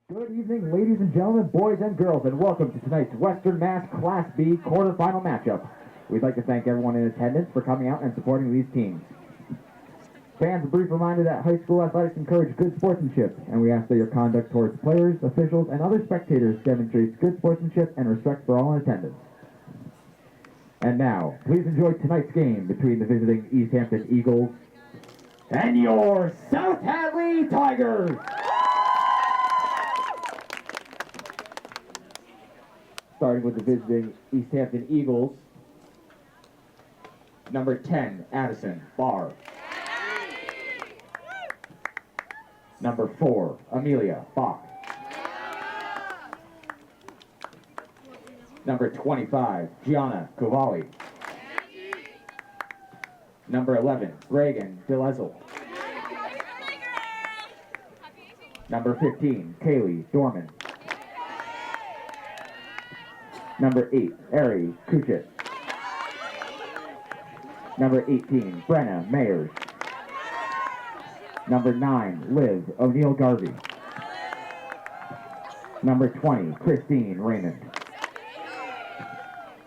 Good evening, ladies and gentlemen, boys and girls, and welcome to tonight's Western Mass Class B quarterfinal matchup. We'd like to thank everyone in attendance for coming out and supporting these teams. Fans, a brief reminder that high school athletics encourage good sportsmanship, and we ask that your conduct towards players, officials, and other spectators demonstrates good sportsmanship and respect for all in attendance. And now, please enjoy tonight's game between the visiting Easthampton Eagles and your South Hadley Tigers! Starting with the visiting Easthampton Eagles, number 10, Addison Barr. Number 4, Amelia Bach. Number 25, Gianna Cavalli. Number 11, Reagan DeLezel. Number 15, Kaylee Dorman. Number 8, Ari Kuchit. Number 18, Brenna Mayers. Number 9, Liz O'Neill Garvey. Number 20, Christine Raymond.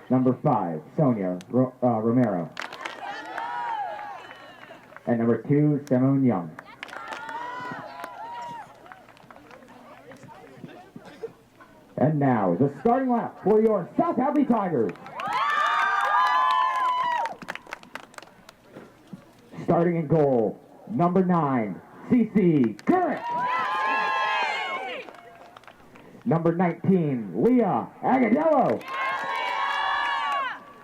Number 5, Sonia Romero. And number 2, Simone Young. And now, the starting lap for your South Hadley Tigers. Starting in goal, number 9, Cece Gurrick. Number 19, Leah Agadello.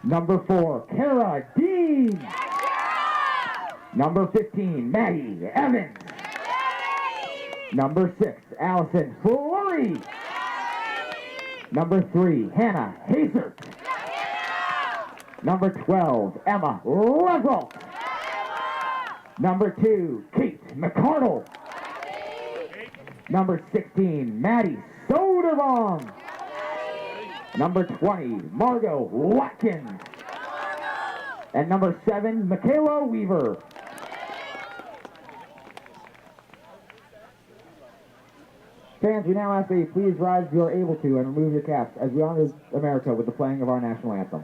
Number 4, Kara Dean. Number 15, Maddie Evans. Number 6, Allison Fleury. Number 3, Hannah Hazert. Number 12, Emma Level. Number 2, Kate McCardle. Number 16, Maddie Soderbaum. Number 20, Margot Watkins. And number 7, Michaela Weaver. Fans, we now ask that you please rise if you are able to and remove your caps as we honor America with the playing of our national anthem.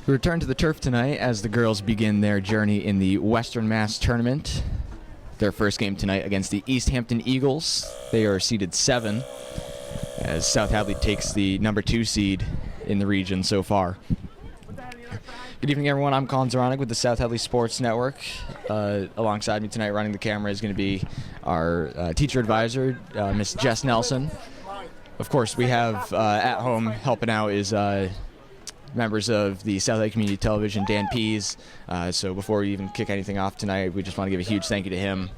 We return to the turf tonight as the girls begin their journey in the Western Mass Tournament. Their first game tonight against the Easthampton Eagles. They are seeded 7 as South Hadley takes the number 2 seed in the region so far. Good evening, everyone. I'm Colin Zaronic with the South Hadley Sports Network. Alongside me tonight running the camera is going to be our teacher advisor, Miss Jess Nelson. Of course, we have at home helping out is members of the South Hadley Community Television, Dan Pease. So before we even kick anything off tonight, we just want to give a huge thank you to him.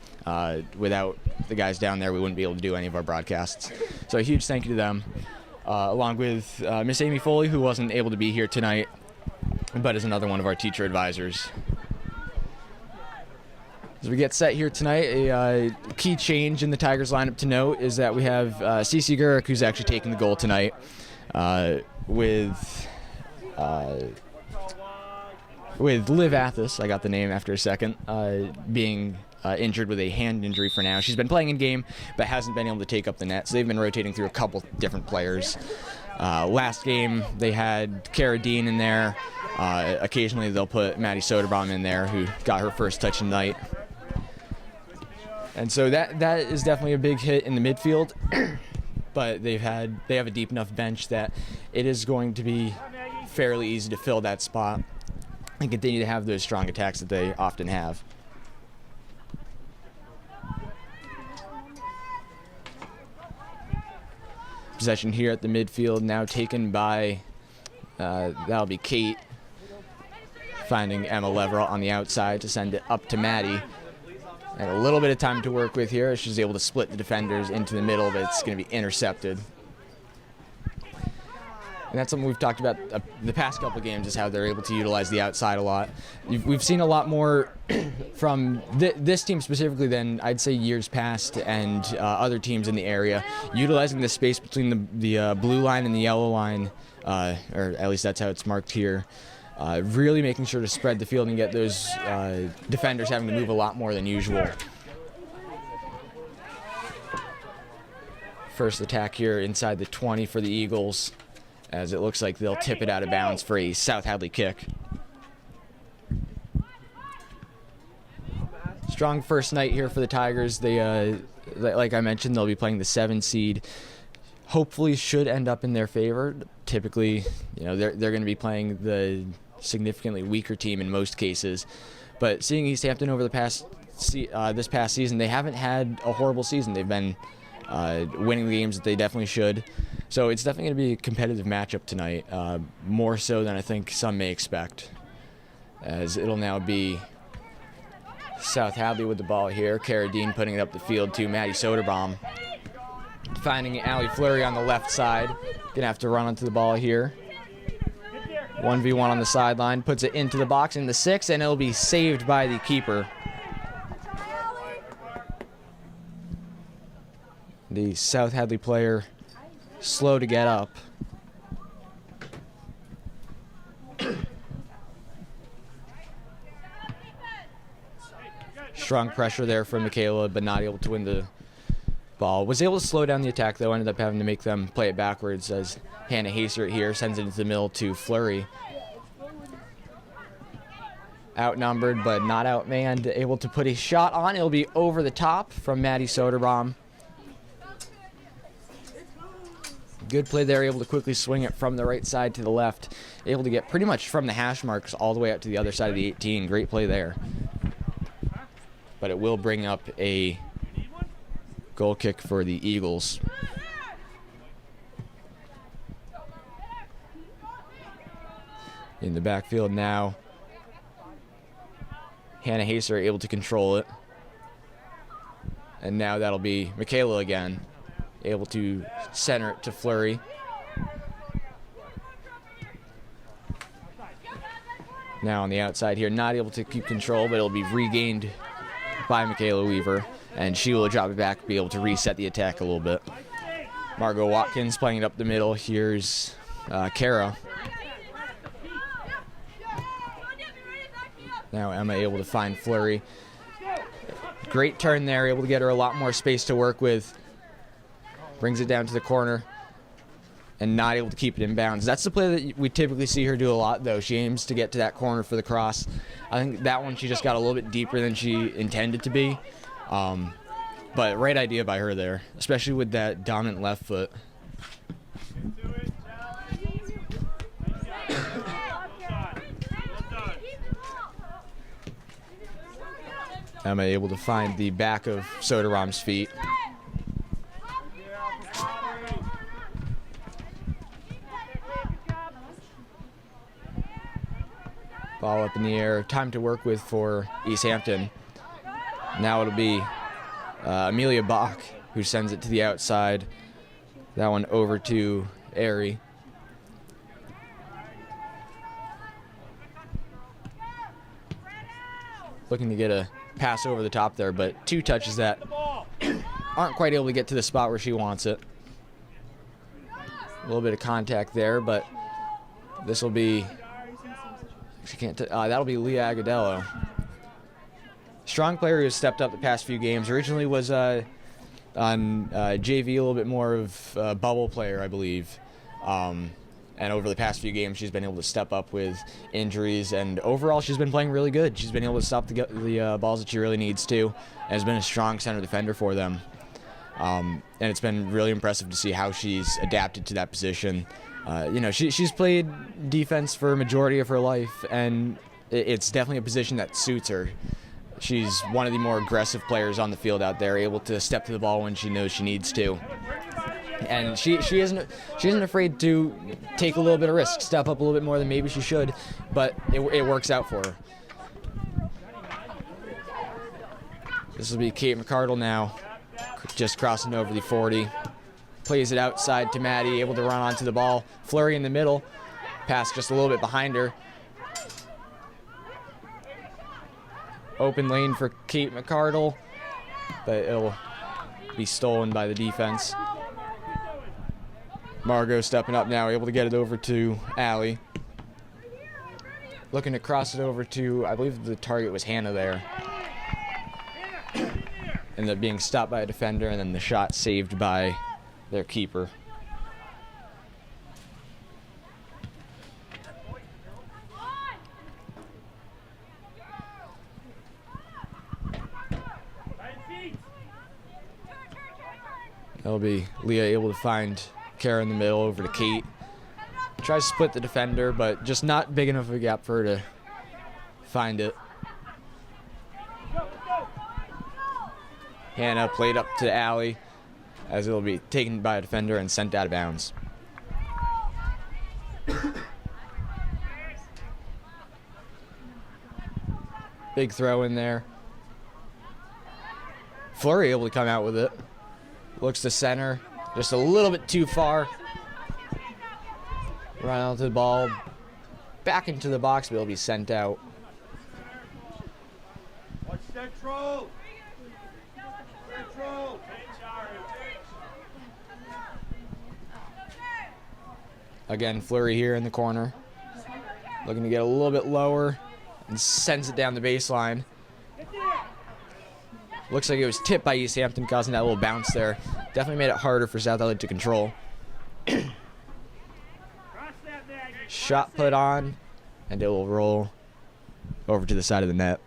Without the guys down there, we wouldn't be able to do any of our broadcasts. So a huge thank you to them. Along with Miss Amy Foley, who wasn't able to be here tonight, but is another one of our teacher advisors. As we get set here tonight, a key change in the Tigers lineup to note is that we have Cece Gurek, who's actually taking the goal tonight, with Liv Athos, I got the name after a second, being injured with a hand injury for now. She's been playing in game, but hasn't been able to take up the net, so they've been rotating through a couple different players. Last game, they had Cara Dean in there. Occasionally, they'll put Maddie Soderbaum in there, who got her first touch tonight. And so that is definitely a big hit in the midfield, but they have a deep enough bench that it is going to be fairly easy to fill that spot and continue to have those strong attacks that they often have. Possession here at the midfield now taken by, that'll be Kate, finding Emma Leverett on the outside to send it up to Maddie. And a little bit of time to work with here. She's able to split the defenders into the middle, but it's going to be intercepted. And that's something we've talked about the past couple games, is how they're able to utilize the outside a lot. We've seen a lot more from this team specifically than I'd say years past, and other teams in the area, utilizing the space between the blue line and the yellow line, or at least that's how it's marked here. Really making sure to spread the field and get those defenders having to move a lot more than usual. First attack here inside the 20 for the Eagles, as it looks like they'll tip it out of bounds for a South Hadley kick. Strong first night here for the Tigers. They, like I mentioned, they'll be playing the 7 seed. Hopefully should end up in their favor. Typically, they're going to be playing the significantly weaker team in most cases. But seeing Easthampton over this past season, they haven't had a horrible season. They've been winning the games that they definitely should. So it's definitely going to be a competitive matchup tonight, more so than I think some may expect, as it'll now be South Hadley with the ball here. Cara Dean putting it up the field to Maddie Soderbaum. Finding Allie Fleury on the left side. Gonna have to run onto the ball here. 1v1 on the sideline. Puts it into the box in the 6, and it'll be saved by the keeper. The South Hadley player slow to get up. Strong pressure there from Michaela, but not able to win the ball. Was able to slow down the attack, though. Ended up having to make them play it backwards, as Hannah Haser here sends it into the middle to Fleury. Outnumbered, but not outmanned. Able to put a shot on. It'll be over the top from Maddie Soderbaum. Good play there. Able to quickly swing it from the right side to the left. Able to get pretty much from the hash marks all the way out to the other side of the 18. Great play there. But it will bring up a goal kick for the Eagles. In the backfield now, Hannah Haser able to control it. And now that'll be Michaela again, able to center it to Fleury. Now on the outside here, not able to keep control, but it'll be regained by Michaela Weaver, and she will drop it back, be able to reset the attack a little bit. Margot Watkins playing it up the middle. Here's Kara. Now Emma able to find Fleury. Great turn there, able to get her a lot more space to work with. Brings it down to the corner and not able to keep it in bounds. That's the play that we typically see her do a lot, though. She aims to get to that corner for the cross. I think that one she just got a little bit deeper than she intended to be. But right idea by her there, especially with that dominant left foot. Emma able to find the back of Soderbaum's feet. Ball up in the air. Time to work with for Easthampton. Now it'll be Amelia Bach who sends it to the outside. That one over to Airy. Looking to get a pass over the top there, but 2 touches that aren't quite able to get to the spot where she wants it. A little bit of contact there, but this will be, she can't, that'll be Leah Agadello. Strong player who has stepped up the past few games. Originally was on JV, a little bit more of a bubble player, I believe. And over the past few games, she's been able to step up with injuries, and overall, she's been playing really good. She's been able to stop the balls that she really needs to, and has been a strong center defender for them. And it's been really impressive to see how she's adapted to that position. You know, she's played defense for a majority of her life, and it's definitely a position that suits her. She's one of the more aggressive players on the field out there, able to step to the ball when she knows she needs to. And she isn't afraid to take a little bit of risk, step up a little bit more than maybe she should, but it works out for her. This will be Kate McCardle now, just crossing over the 40. Plays it outside to Maddie, able to run onto the ball. Flurry in the middle, pass just a little bit behind her. Open lane for Kate McCardle, but it'll be stolen by the defense. Margot stepping up now, able to get it over to Allie. Looking to cross it over to, I believe the target was Hannah there. Ended up being stopped by a defender, and then the shot saved by their keeper. That'll be Leah able to find Kara in the middle over to Kate. Tries to split the defender, but just not big enough of a gap for her to find it. Hannah played up to Allie, as it'll be taken by a defender and sent out of bounds. Big throw in there. Flurry able to come out with it. Looks to center, just a little bit too far. Run out to the ball, back into the box, but it'll be sent out. Watch central. Central. Again, Flurry here in the corner. Looking to get a little bit lower and sends it down the baseline. Looks like it was tipped by Easthampton, causing that little bounce there. Definitely made it harder for South Hadley to control. Shot put on, and it will roll over to the side of the net.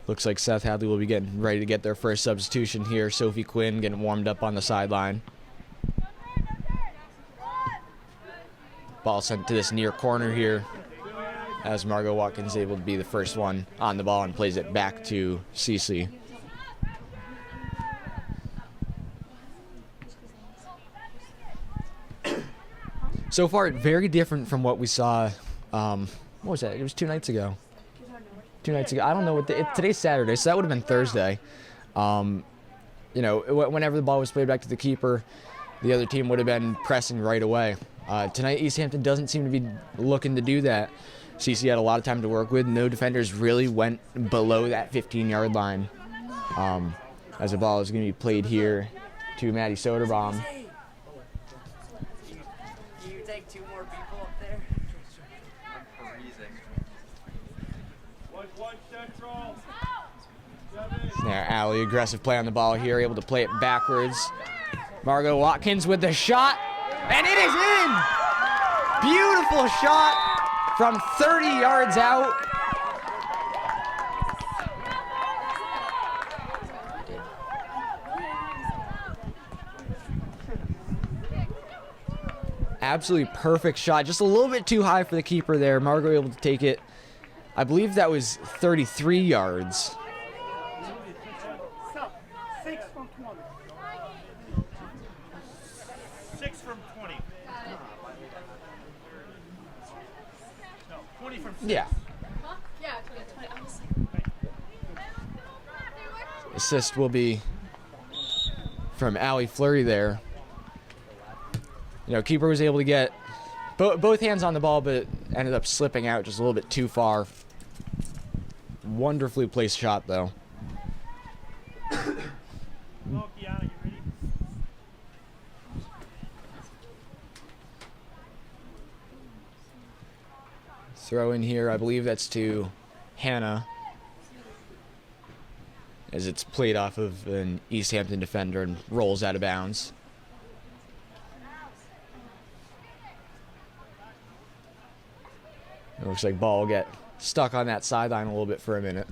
Looks like South Hadley will be getting ready to get their first substitution here. Sophie Quinn getting warmed up on the sideline. Ball sent to this near corner here, as Margot Watkins is able to be the first one on the ball and plays it back to Cece. So far, very different from what we saw. What was that? It was 2 nights ago. 2 nights ago. I don't know what today's Saturday, so that would have been Thursday. You know, whenever the ball was played back to the keeper, the other team would have been pressing right away. Tonight, Easthampton doesn't seem to be looking to do that. CC had a lot of time to work with. No defenders really went below that 15-yard line. As the ball is going to be played here to Maddie Soderbaum. You take 2 more people up there. One central. Now, Allie, aggressive play on the ball here, able to play it backwards. Margot Watkins with the shot, and it is in! Beautiful shot from 30 yards out. Absolutely perfect shot, just a little bit too high for the keeper there. Margot able to take it. I believe that was 33 yards. 6 from 20. 6 from 20. No, 20 from 6. Yeah. Huh? Yeah, 20. I was like, Assist will be from Allie Flurry there. Keeper was able to get both hands on the ball, but ended up slipping out just a little bit too far. Wonderfully placed shot, though. Well, Kiana, you ready? Throw in here, I believe that's to Hannah, as it's played off of an Easthampton defender and rolls out of bounds. It looks like ball will get stuck on that sideline a little bit for a minute.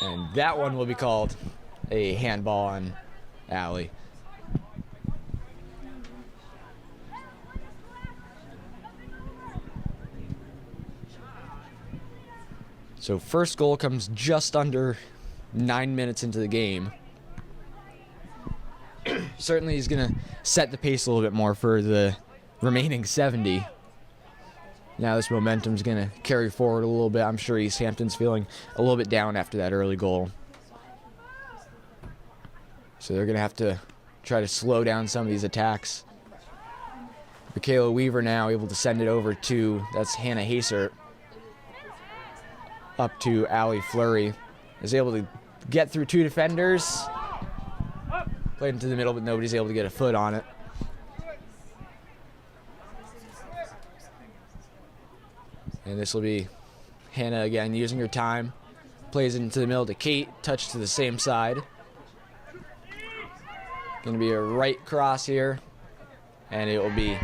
And that one will be called a handball on Allie. So first goal comes just under 9 minutes into the game. Certainly he's going to set the pace a little bit more for the remaining 70. Now this momentum's going to carry forward a little bit. I'm sure Easthampton's feeling a little bit down after that early goal. So they're going to have to try to slow down some of these attacks. Michaela Weaver now able to send it over to, that's Hannah Hasert, up to Allie Fleury. Is able to get through two defenders. Played into the middle, but nobody's able to get a foot on it. And this will be Hannah again using her time. Plays it into the middle to Kate. Touch to the same side. Going to be a right cross here. And it will be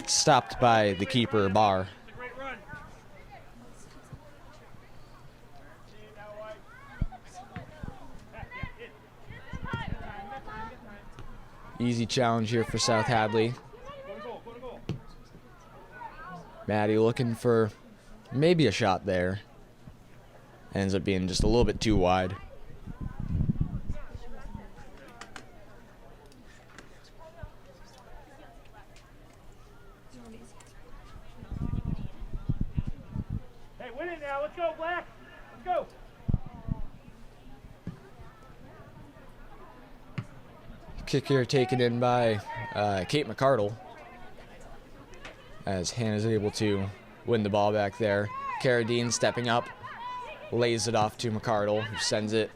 stopped by the keeper, Barr. Easy challenge here for South Hadley. Maddie looking for maybe a shot there. Ends up being just a little bit too wide. Hey, win it now. Let's go, Black. Let's go. Kick here taken in by Kate McCardle, as Hannah's able to win the ball back there. Carradine stepping up, lays it off to McCardle, who sends it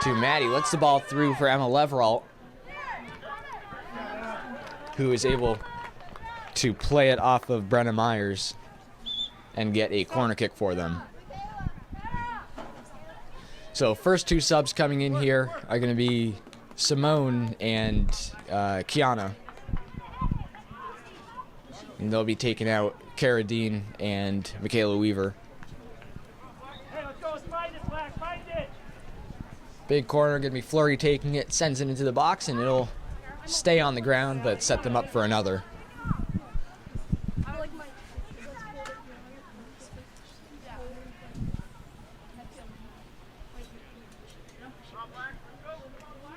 to Maddie. Lets the ball through for Emma Leveralt, who is able to play it off of Brenna Myers and get a corner kick for them. So first two subs coming in here are going to be Simone and Kiana. And they'll be taking out Carradine and Michaela Weaver. Hey, let's go. Let's find it, Black. Find it. Big corner, going to be Fleury taking it, sends it into the box, and it'll stay on the ground, but set them up for another.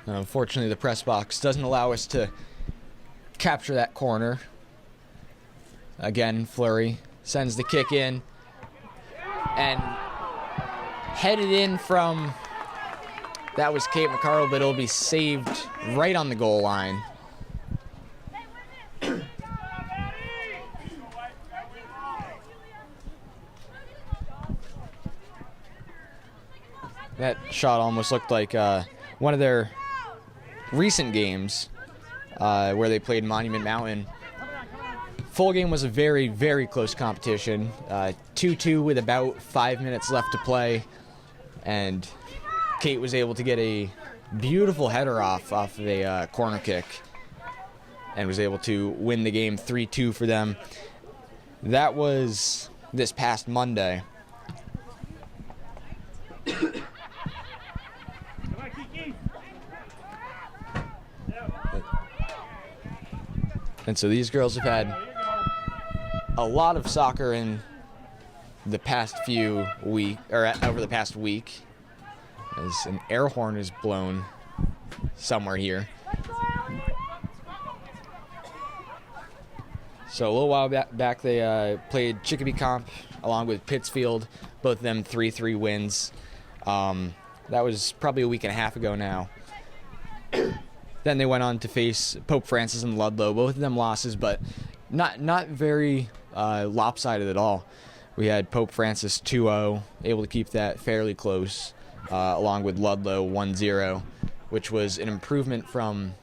Unfortunately, the press box doesn't allow us to capture that corner. Again, Fleury sends the kick in and headed in from, that was Kate McCardle, but it'll be saved right on the goal line. That shot almost looked like one of their recent games where they played Monument Mountain. Full game was a very, very close competition. 2-2 with about 5 minutes left to play. And Kate was able to get a beautiful header off of a corner kick and was able to win the game 3-2 for them. That was this past Monday. And so these girls have had a lot of soccer in the past few over the past week, as an air horn is blown somewhere here. So a little while back they played Chicopee Comp along with Pittsfield, both of them 3-3 wins. That That was probably a week and a half ago now. Then they went on to face Pope Francis and Ludlow. Both of them losses, but not very lopsided at all. We had Pope Francis 2-0, able to keep that fairly close, along with Ludlow 1-0, which was an improvement from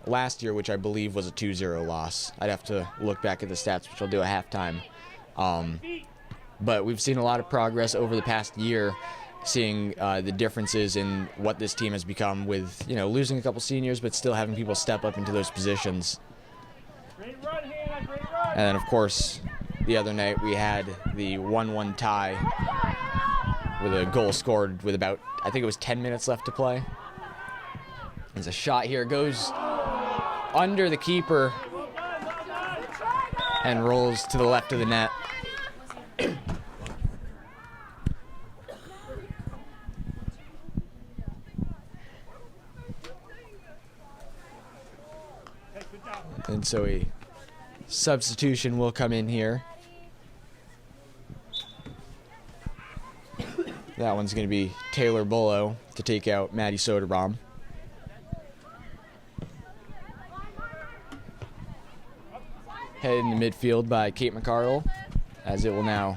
last year, which I believe was a 2-0 loss. I'd have to look back at the stats, which I'll do at halftime. But we've seen a lot of progress over the past year, seeing the differences in what this team has become with, losing a couple seniors, but still having people step up into those positions. And then, of course, the other night we had the 1-1 tie with a goal scored with about, I think it was 10 minutes left to play. There's a shot here, goes under the keeper and rolls to the left of the net. And so a substitution will come in here. That one's going to be Taylor Bullow to take out Maddie Soderbaum. Headed in the midfield by Kate McCardle, as it will now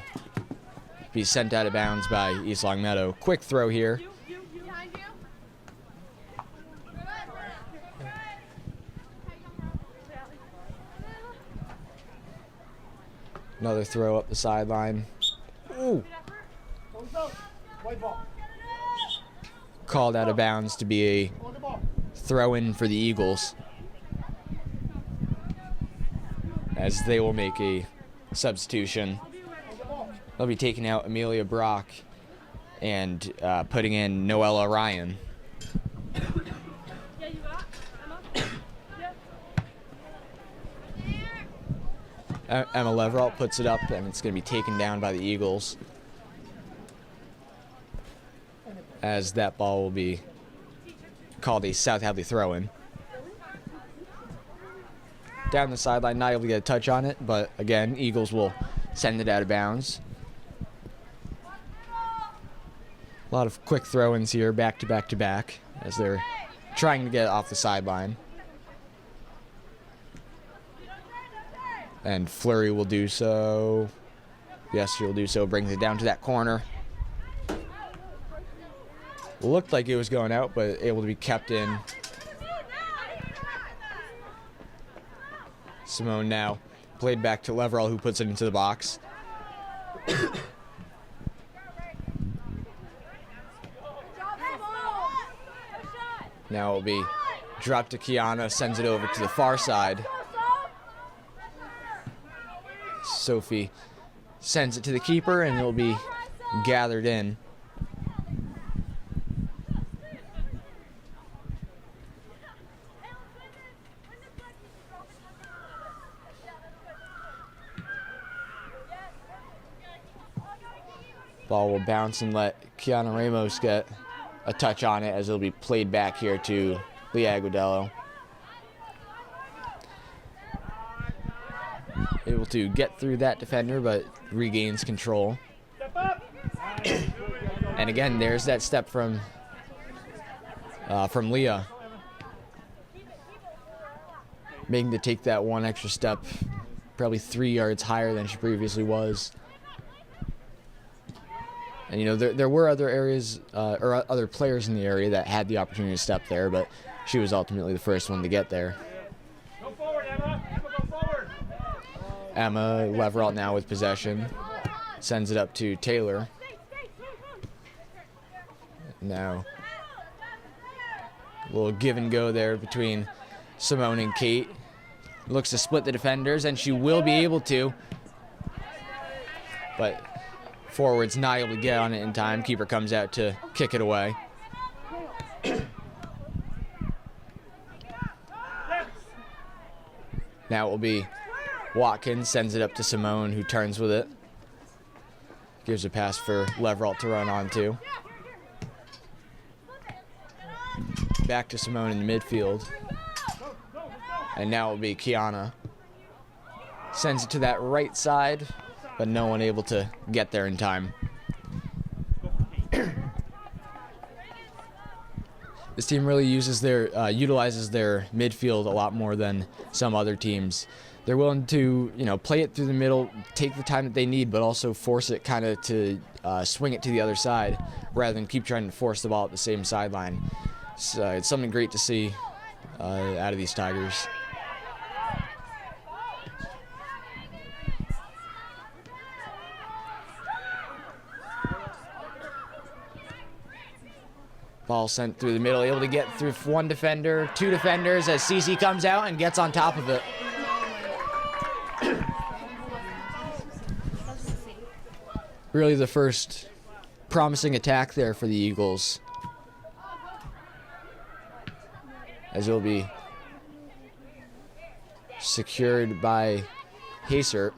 be sent out of bounds by East Longmeadow. Quick throw here. Another throw up the sideline. Ooh. Called out of bounds to be a throw-in for the Eagles, as they will make a substitution. They'll be taking out Amelia Brock and putting in Noella Ryan. Emma Leveralt puts it up, and it's going to be taken down by the Eagles, as that ball will be called a South Hadley throw-in. Down the sideline, not able to get a touch on it, but again, Eagles will send it out of bounds. A lot of quick throw-ins here, back to back to back, as they're trying to get it off the sideline. And Fleury will do so. Yes, she will do so. Brings it down to that corner. Looked like it was going out, but able to be kept in. Simone now played back to Leverall, who puts it into the box. Now it will be dropped to Kiana, sends it over to the far side. Sophie sends it to the keeper, and it will be gathered in. Ball will bounce and let Kiana Ramos get a touch on it, as it'll be played back here to Leah Agudello. Able to get through that defender, but regains control. And again, there's that step from Leah, making to take that one extra step, probably 3 yards higher than she previously was. And there were other areas or other players in the area that had the opportunity to step there, but she was ultimately the first one to get there. Go forward, Emma. Emma, go forward. Emma Leveralt now with possession, sends it up to Taylor. Now, a little give and go there between Simone and Kate. Looks to split the defenders, and she will be able to. But forward's not able to get on it in time. Keeper comes out to kick it away. Now it will be Watkins, sends it up to Simone, who turns with it. Gives a pass for Leveralt to run onto. Back to Simone in the midfield. And now it will be Kiana. Sends it to that right side, but no one able to get there in time. This team really utilizes their midfield a lot more than some other teams. They're willing to, play it through the middle, take the time that they need, but also force it kind of to swing it to the other side rather than keep trying to force the ball at the same sideline. So it's something great to see out of these Tigers. Ball sent through the middle, able to get through one defender, two defenders as CC comes out and gets on top of it. Really the first promising attack there for the Eagles. As it will be secured by Hasert.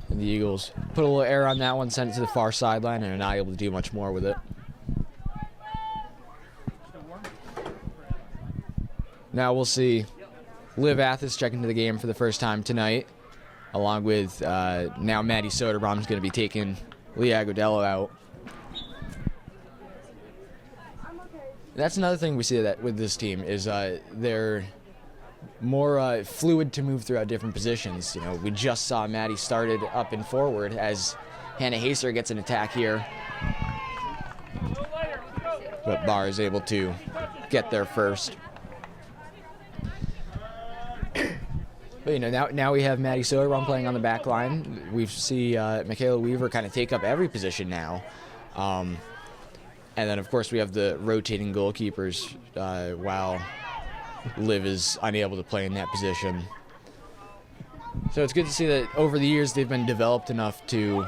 And the Eagles put a little air on that one, sent it to the far sideline, and are not able to do much more with it. Now we'll see Liv Athis check into the game for the first time tonight, along with now Maddie Soderbaum's going to be taking Leah Agodello out. That's another thing we see that with this team is they're more fluid to move throughout different positions. We just saw Maddie started up and forward as Hannah Haser gets an attack here, but Barr is able to get there first. But now we have Maddie Soderbaum playing on the back line. We see Michaela Weaver kind of take up every position now. And then, of course, we have the rotating goalkeepers while Liv is unable to play in that position. So it's good to see that over the years they've been developed enough to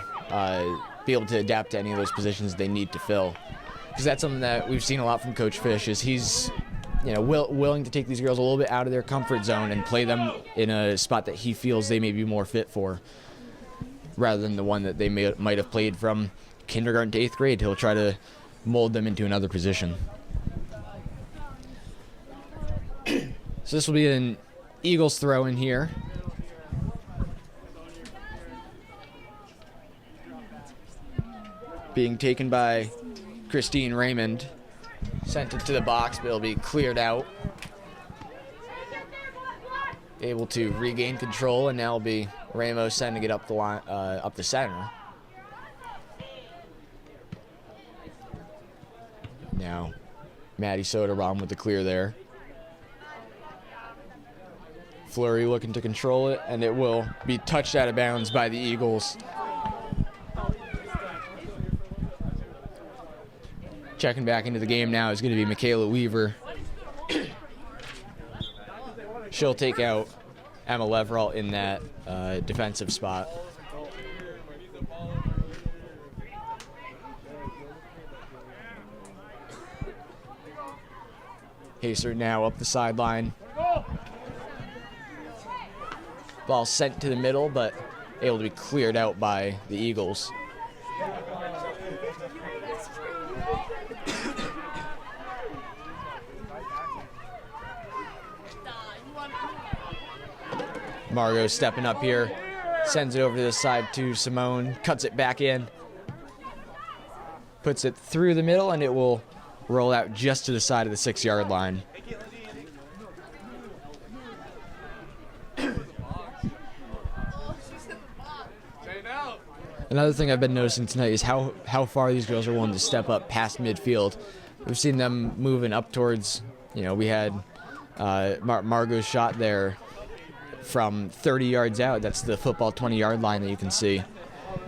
be able to adapt to any of those positions they need to fill. Because that's something that we've seen a lot from Coach Fish is he's willing to take these girls a little bit out of their comfort zone and play them in a spot that he feels they may be more fit for, rather than the one that they might have played from kindergarten to 8th grade. He'll try to mold them into another position. So this will be an Eagles throw in here. Being taken by Christine Raymond. Sent it to the box, but it'll be cleared out. Able to regain control, and now it'll be Ramos sending it up the line, up the center. Now, Maddie Soderbaum with the clear there. Fleury looking to control it, and it will be touched out of bounds by the Eagles. Checking back into the game now is going to be Michaela Weaver. She'll take out Emma Leverall in that defensive spot. Haser now up the sideline. Ball sent to the middle, but able to be cleared out by the Eagles. Margot stepping up here, sends it over to the side to Simone, cuts it back in, puts it through the middle, and it will roll out just to the side of the 6-yard line. Another thing I've been noticing tonight is how far these girls are willing to step up past midfield. We've seen them moving up towards, we had Margot's shot there from 30 yards out. That's the football 20-yard line that you can see.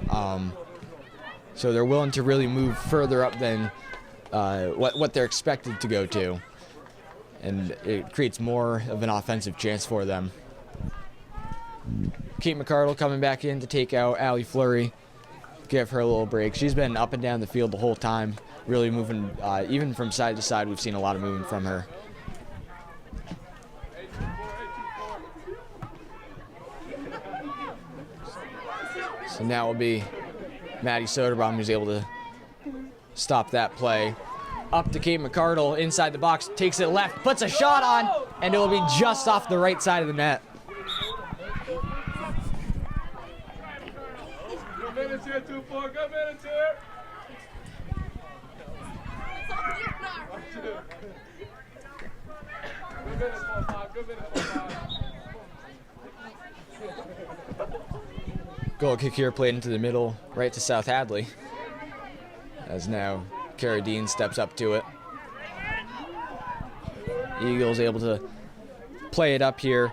So they're willing to really move further up than what they're expected to go to. And it creates more of an offensive chance for them. Kate McCardle coming back in to take out Allie Fleury. Give her a little break. She's been up and down the field the whole time, really moving, even from side to side. We've seen a lot of movement from her. So now will be Maddie Soderbaum who's able to stop that play. Up to Kate McCardle inside the box, takes it left, puts a shot on, and it will be just off the right side of the net. for a good minute here. Good minute, 4-5. Good minute, 4-5. Goal kick here played into the middle, right to South Hadley. As now Carradine steps up to it. Eagles able to play it up here.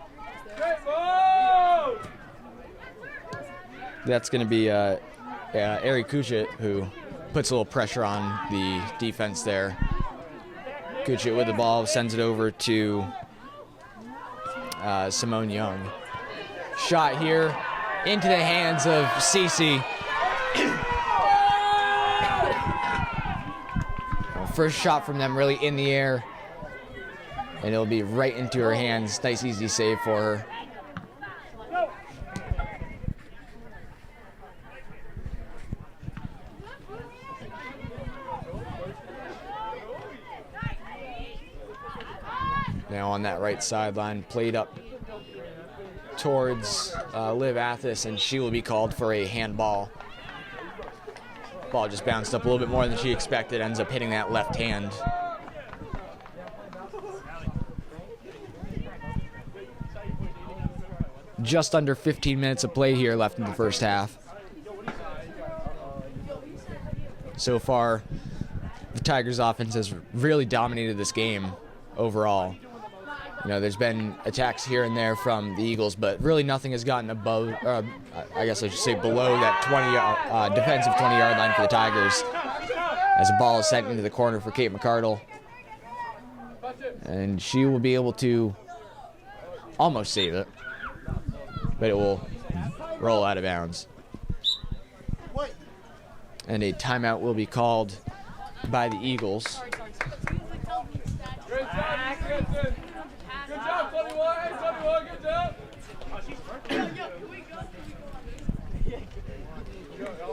That's going to be Ari Kuchit, who puts a little pressure on the defense there. Kuchit with the ball, sends it over to Simone Young. Shot here into the hands of Cece. First shot from them really in the air, and it'll be right into her hands. Nice easy save for her. Now on that right sideline, played up towards Liv Athis, and she will be called for a handball. Ball just bounced up a little bit more than she expected, ends up hitting that left hand. Just under 15 minutes of play here left in the first half. So far, the Tigers offense has really dominated this game overall. You know, there's been attacks here and there from the Eagles, but really nothing has gotten above, I guess I should say below that defensive 20-yard line for the Tigers. As the ball is sent into the corner for Kate McCardle. And she will be able to almost save it, but it will roll out of bounds. And a timeout will be called by the Eagles. Good job, 21. Hey, 21, good job.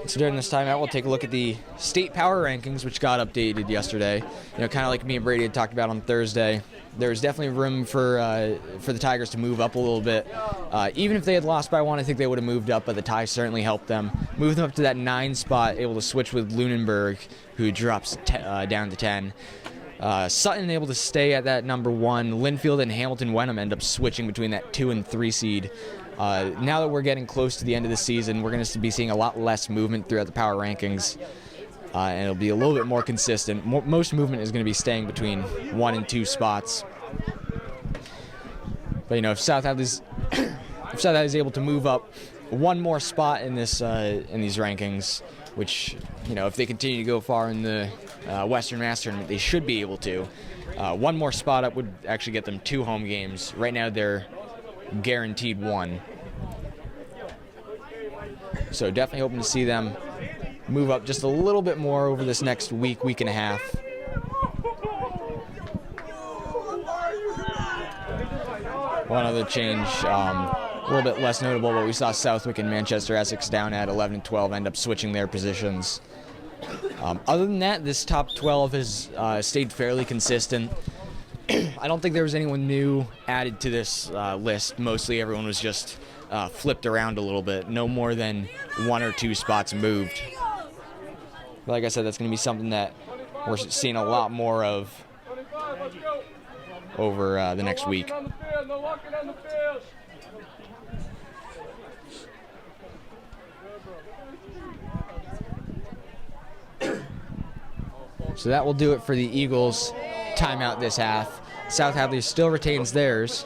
So during this timeout, we'll take a look at the state power rankings, which got updated yesterday. You know, kind of like me and Brady had talked about on Thursday. There's definitely room for the Tigers to move up a little bit. Even if they had lost by one, I think they would have moved up, but the tie certainly helped them. Moved them up to that 9 spot, able to switch with Lunenburg, who drops down to 10. Sutton able to stay at that number 1. Linfield and Hamilton Wenham end up switching between that 2 and 3 seed. Now that we're getting close to the end of the season, we're going to be seeing a lot less movement throughout the power rankings, and it'll be a little bit more consistent. Most movement is going to be staying between 1 and 2 spots. But you know, if South Hadley's able to move up one more spot in these rankings, which, you know, if they continue to go far in the Western Mass Tournament, they should be able to. One more spot up would actually get them 2 home games. Right now they're guaranteed 1. So definitely hoping to see them move up just a little bit more over this next week and a half. One other change, a little bit less notable, but we saw Southwick and Manchester Essex down at 11 and 12 end up switching their positions. Other than that, this top 12 has stayed fairly consistent. I don't think there was anyone new added to this list. Mostly everyone was just flipped around a little bit. No more than 1 or 2 spots moved. But like I said, that's going to be something that we're seeing a lot more of over the next week. So that will do it for the Eagles' timeout this half. South Hadley still retains theirs.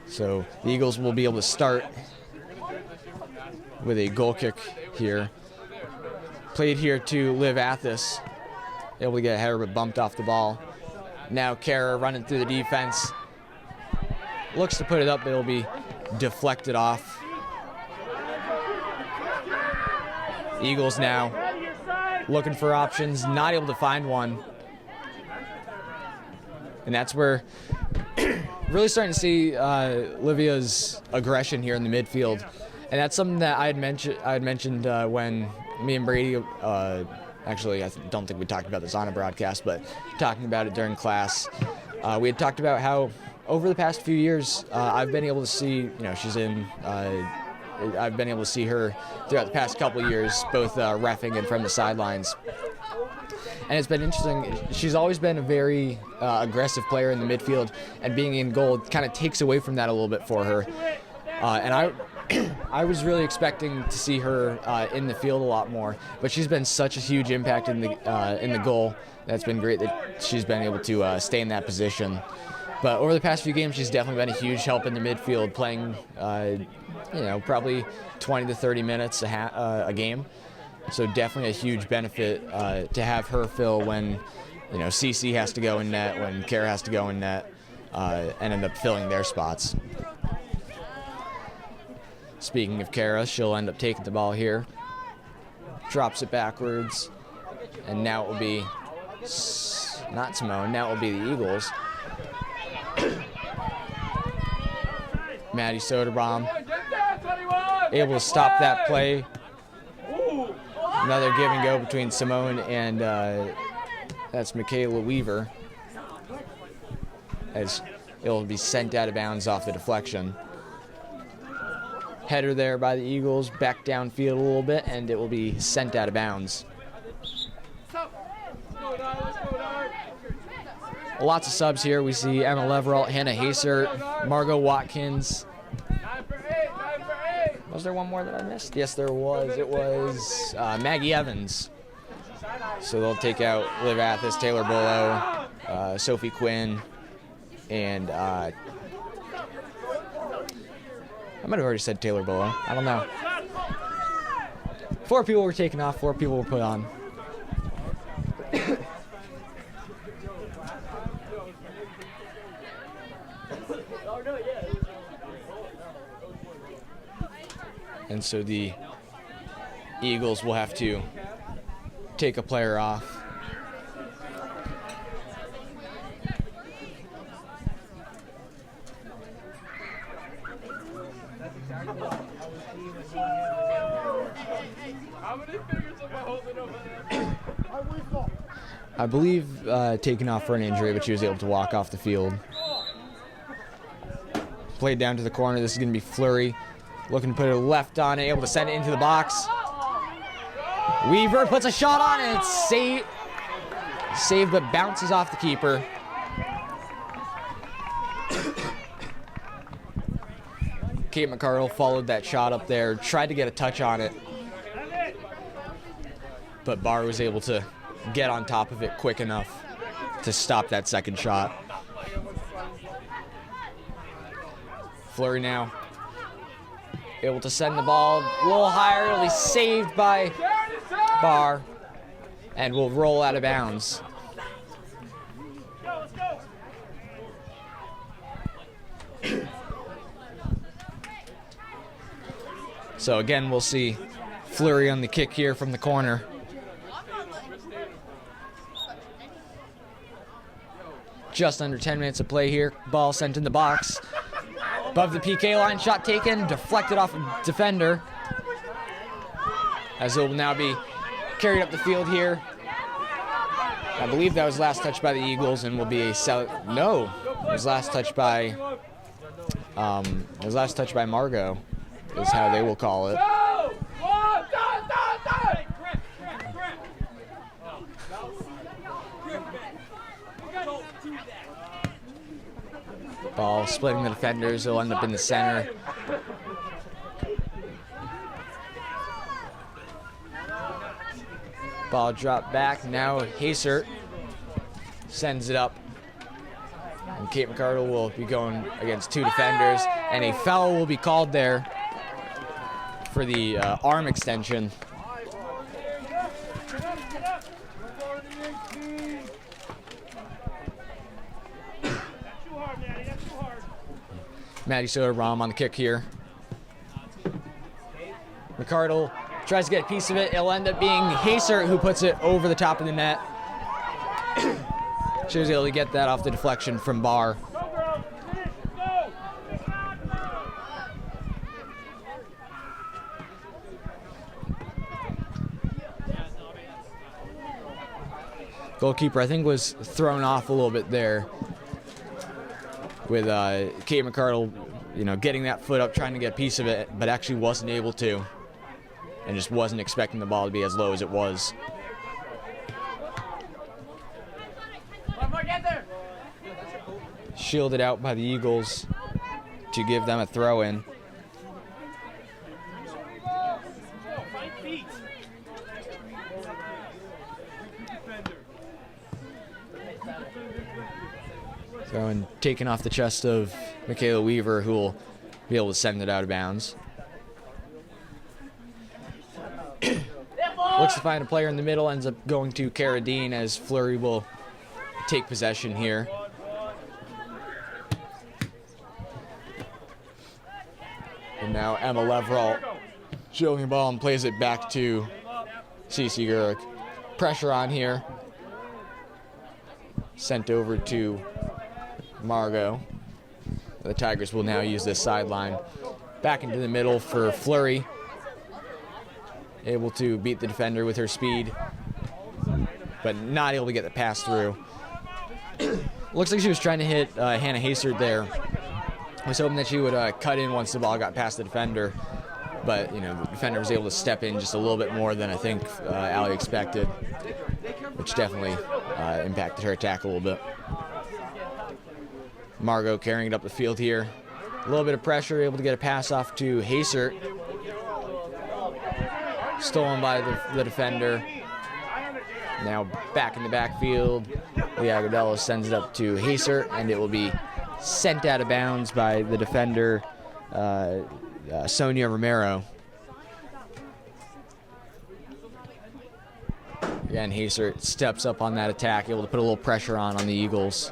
So the Eagles will be able to start with a goal kick here. Played here to Liv Athis. Able to get a header but bumped off the ball. Now Kara running through the defense. Looks to put it up, but it'll be deflected off. Eagles now looking for options, not able to find one. And that's where really starting to see Livia's aggression here in the midfield. And that's something that I had mentioned when me and Brady Actually, I don't think we talked about this on a broadcast, but talking about it during class, we had talked about how over the past few years, I've been able to see, I've been able to see her throughout the past couple of years, both reffing and from the sidelines. And it's been interesting. She's always been a very aggressive player in the midfield, and being in goal kind of takes away from that a little bit for her. And I was really expecting to see her in the field a lot more, but she's been such a huge impact in the goal. That's been great that she's been able to stay in that position. But over the past few games, she's definitely been a huge help in the midfield, playing probably 20 to 30 minutes a game. So definitely a huge benefit to have her fill when CC has to go in net, when Kara has to go in net, and end up filling their spots. Speaking of Kara, she'll end up taking the ball here, drops it backwards, and now it will be not Simone, now it will be the Eagles. Maddie Soderbaum able to stop that play. Another give and go between Simone and that's Michaela Weaver, as it will be sent out of bounds off the deflection. Header there by the Eagles, back downfield a little bit, and it will be sent out of bounds. Lots of subs here. We see Emma Leveralt, Hannah Hasert, Margot Watkins. Was there one more that I missed? Yes, there was. It was Maggie Evans. So they'll take out Liv Athis, Taylor Bullow, Sophie Quinn, and I might have already said Taylor Bullow. I don't know. 4 people were taken off, 4 people were put on. And so the Eagles will have to take a player off. I believe taken off for an injury, but she was able to walk off the field. Played down to the corner. This is going to be Fleury. Looking to put her left on it, able to send it into the box. Weaver puts a shot on it. It's saved, but bounces off the keeper. Kate McCardle followed that shot up there, tried to get a touch on it, but Barr was able to get on top of it quick enough to stop that second shot. Fleury now able to send the ball a little higher. It'll be saved by Barr and will roll out of bounds. So again, we'll see Fleury on the kick here from the corner. Just under 10 minutes of play here. Ball sent in the box. Above the PK line, shot taken, deflected off a defender. As it will now be carried up the field here. I believe that was last touched by the Eagles and will be a no. It was last touched by Margot, is how they will call it. Ball splitting the defenders. It'll end up in the center. Ball dropped back. Now Hasert sends it up. And Kate McCardle will be going against 2 defenders. And a foul will be called there for the arm extension. Maddie Soderbaum on the kick here. McCardle tries to get a piece of it. It'll end up being Hasert who puts it over the top of the net. She was able to get that off the deflection from Barr. Goalkeeper, I think, was thrown off a little bit there with Kate McCardle, getting that foot up, trying to get a piece of it, but actually wasn't able to, and just wasn't expecting the ball to be as low as it was. Shielded out by the Eagles to give them a throw-in. Throw-in taken off the chest of Michaela Weaver, who will be able to send it out of bounds. Looks to find a player in the middle, ends up going to Cara Dean as Fleury will take possession here. And now Emma Leverall showing the ball and plays it back to Cece Gurrick. Pressure on here. Sent over to Margot. The Tigers will now use this sideline. Back into the middle for Fleury. Able to beat the defender with her speed, but not able to get the pass through. Looks like she was trying to hit Hannah Hastert there. I was hoping that she would cut in once the ball got past the defender, but the defender was able to step in just a little bit more than I think Allie expected, which definitely impacted her attack a little bit. Margot carrying it up the field here. A little bit of pressure, able to get a pass off to Hastert. Stolen by the defender. Now back in the backfield. Leah Agudelo sends it up to Hastert, and it will be sent out of bounds by the defender, Sonia Romero. Again, Hastert steps up on that attack, able to put a little pressure on the Eagles.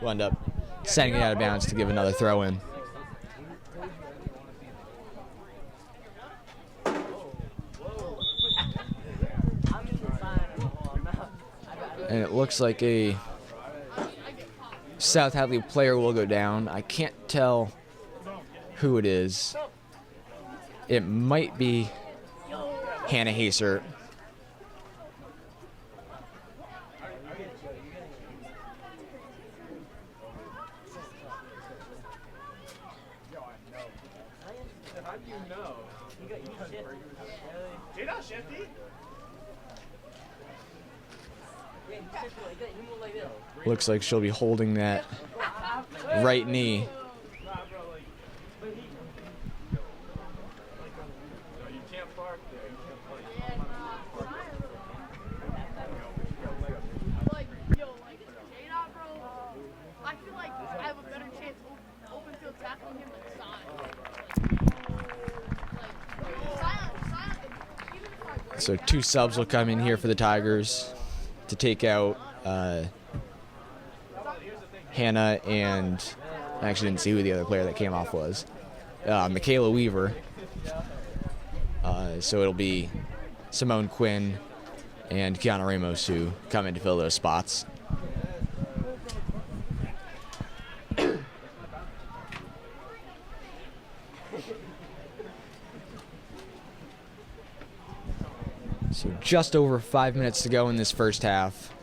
We'll end up sending it out of bounds to give another throw in. And it looks like a South Hadley player will go down. I can't tell who it is. It might be Hannah Hastert. Looks like she'll be holding that right knee. I feel like I have a better chance open field tackling him than Side. So 2 subs will come in here for the Tigers to take out Hannah, and I actually didn't see who the other player that came off was. Michaela Weaver. So it'll be Simone Quinn and Kiana Ramos who come in to fill those spots. So just over 5 minutes to go in this first half.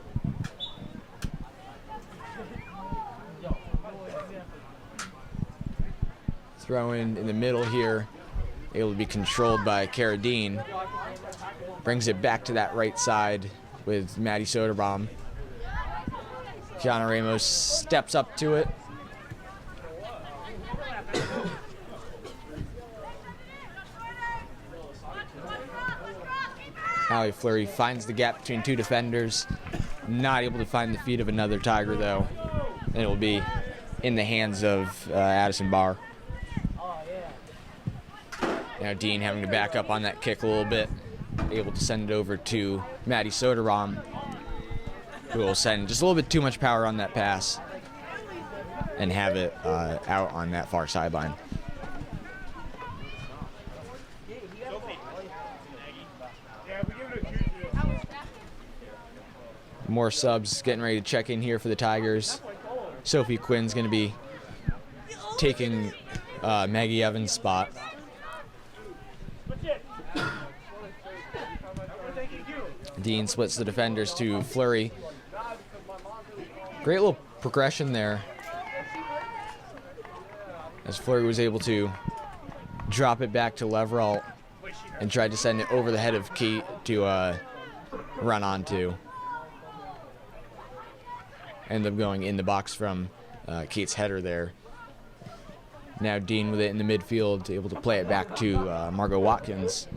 Throw in the middle here, able to be controlled by Cara Dean. Brings it back to that right side with Maddie Soderbaum. Kiana Ramos steps up to it. Allie Fleury finds the gap between 2 defenders. Not able to find the feet of another Tiger though. And it will be in the hands of Addison Barr. Now Dean having to back up on that kick a little bit. Able to send it over to Maddie Soderbaum, who will send just a little bit too much power on that pass and have it out on that far sideline. More subs getting ready to check in here for the Tigers. Sophie Quinn's going to be taking Maggie Evans' spot. Dean splits the defenders to Fleury. Great little progression there, as Fleury was able to drop it back to Leveralt and tried to send it over the head of Kate to run onto. Ended up going in the box from Kate's header there. Now Dean with it in the midfield, able to play it back to Margot Watkins.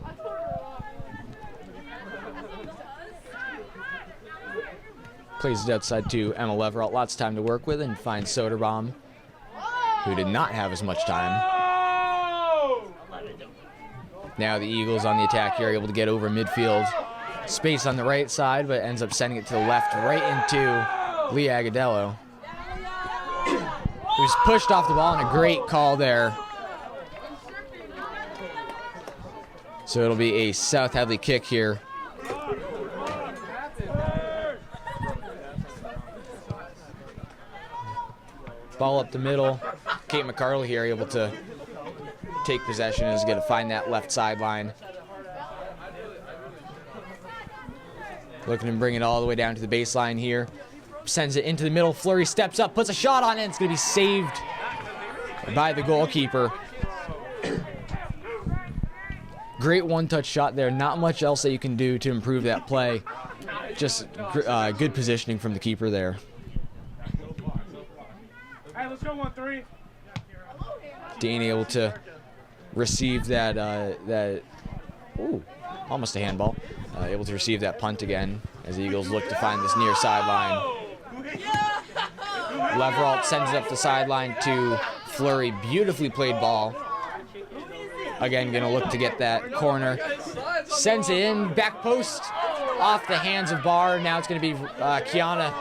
Plays it outside to Emma Leveralt. Lots of time to work with, and finds Soderbaum, who did not have as much time. Now the Eagles on the attack here, able to get over midfield. Space on the right side, but ends up sending it to the left, right into Lee Agadello, who's pushed off the ball, and a great call there. So it'll be a South Hadley kick here. Ball up the middle. Kate McCardle here able to take possession, is going to find that left sideline. Looking to bring it all the way down to the baseline here. Sends it into the middle. Fleury steps up, puts a shot on it. It's going to be saved by the goalkeeper. Great one-touch shot there. Not much else that you can do to improve that play. Just good positioning from the keeper there. Hey, let's go 1-3. Dean able to receive that, almost a handball. Able to receive that punt again as the Eagles look to find this near sideline. Leveralt sends it up the sideline to Fleury. Beautifully played ball. Again, going to look to get that corner. Sends it in, back post, off the hands of Barr. Now it's going to be Kiana.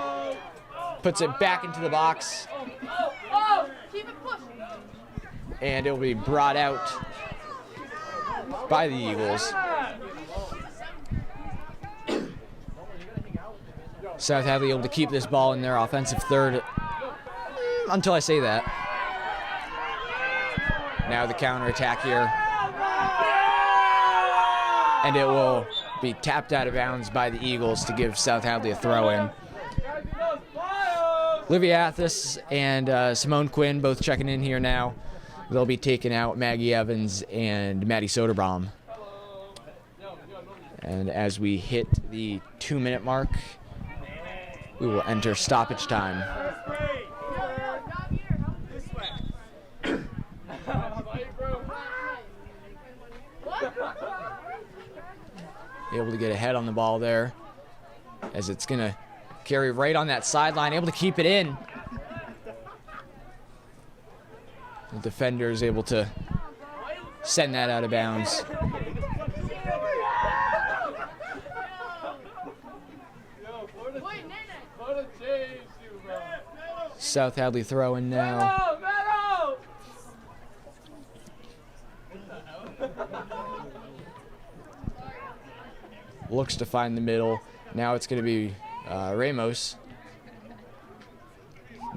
Puts it back into the box. And it will be brought out by the Eagles. South Hadley able to keep this ball in their offensive third until I say that. Now the counterattack here. And it will be tapped out of bounds by the Eagles to give South Hadley a throw-in. Livia Athos and Simone Quinn both checking in here now. They'll be taking out Maggie Evans and Maddie Soderbaum. And as we hit the 2-minute mark, we will enter stoppage time. Able to get ahead on the ball there, as it's going to carry right on that sideline, able to keep it in. The defender is able to send that out of bounds. South Hadley throwing now. Looks to find the middle. Now it's going to be Ramos.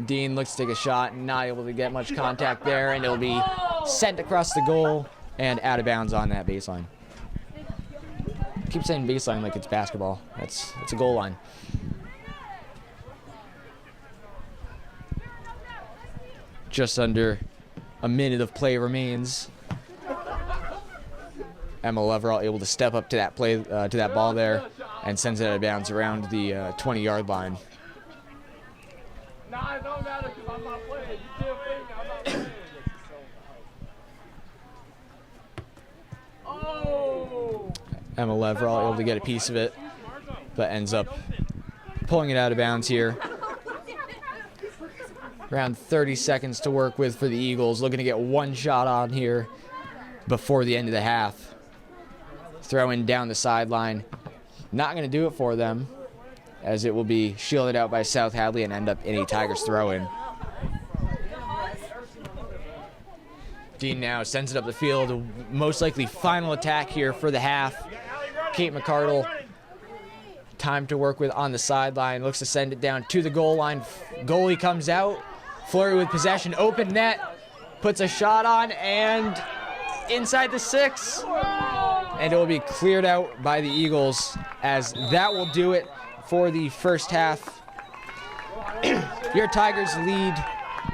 Dean looks to take a shot, not able to get much contact there, and it'll be sent across the goal and out of bounds on that baseline. I keep saying baseline like it's basketball. It's a goal line. Just under a minute of play remains. Emma Leveralt able to step up to that play, to that ball there, and sends it out of bounds around the 20-yard line. Nah, it don't matter because I'm not playing. You can't play me. I'm not playing. Oh! Emma Leveralt able to get a piece of it, but ends up pulling it out of bounds here. Around 30 seconds to work with for the Eagles. Looking to get one shot on here before the end of the half. Throwing down the sideline. Not going to do it for them, as it will be shielded out by South Hadley and end up in a Tigers throw-in. Dean now sends it up the field. Most likely final attack here for the half. Kate McCardle, time to work with on the sideline. Looks to send it down to the goal line. Goalie comes out. Fleury with possession. Open net. Puts a shot on and inside the 6. and it will be cleared out by the Eagles, as that will do it for the first half. Your Tigers lead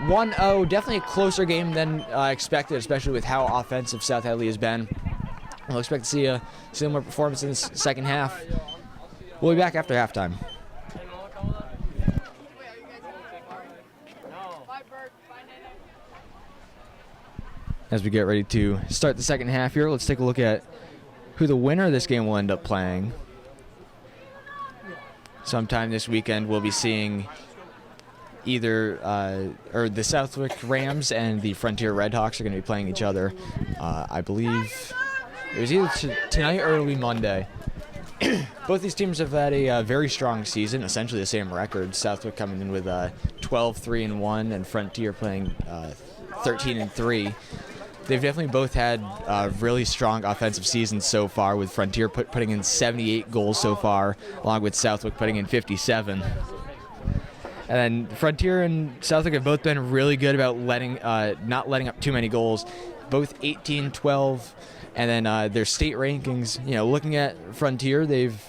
1-0. Definitely a closer game than expected, especially with how offensive South Hadley has been. We'll expect to see a similar performance in the second half. We'll be back after halftime. As we get ready to start the second half here, let's take a look at who the winner of this game will end up playing. Sometime this weekend, we'll be seeing either the Southwick Rams and the Frontier Redhawks are going to be playing each other. I believe it was either tonight or early Monday. Both these teams have had a very strong season, essentially the same record. Southwick coming in with 12-3-1, and Frontier playing 13-3. They've definitely both had really strong offensive seasons so far, with Frontier putting in 78 goals so far, along with Southwick putting in 57. And then Frontier and Southwick have both been really good about not letting up too many goals, both 18-12. And then their state rankings, looking at Frontier, they've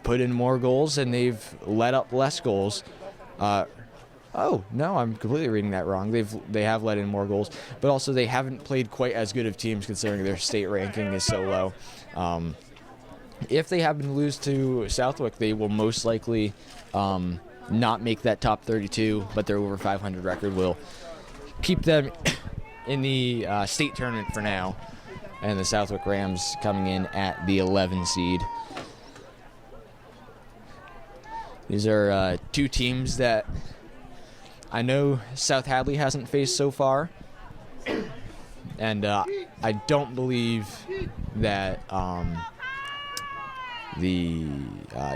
put in more goals and they've let up less goals. Oh no, I'm completely reading that wrong. They have let in more goals, but also they haven't played quite as good of teams considering their state ranking is so low. If they happen to lose to Southwick, they will most likely not make that top 32, but their over 500 record will keep them in the state tournament for now. And the Southwick Rams coming in at the 11 seed. These are two teams that I know South Hadley hasn't faced so far. And I don't believe that the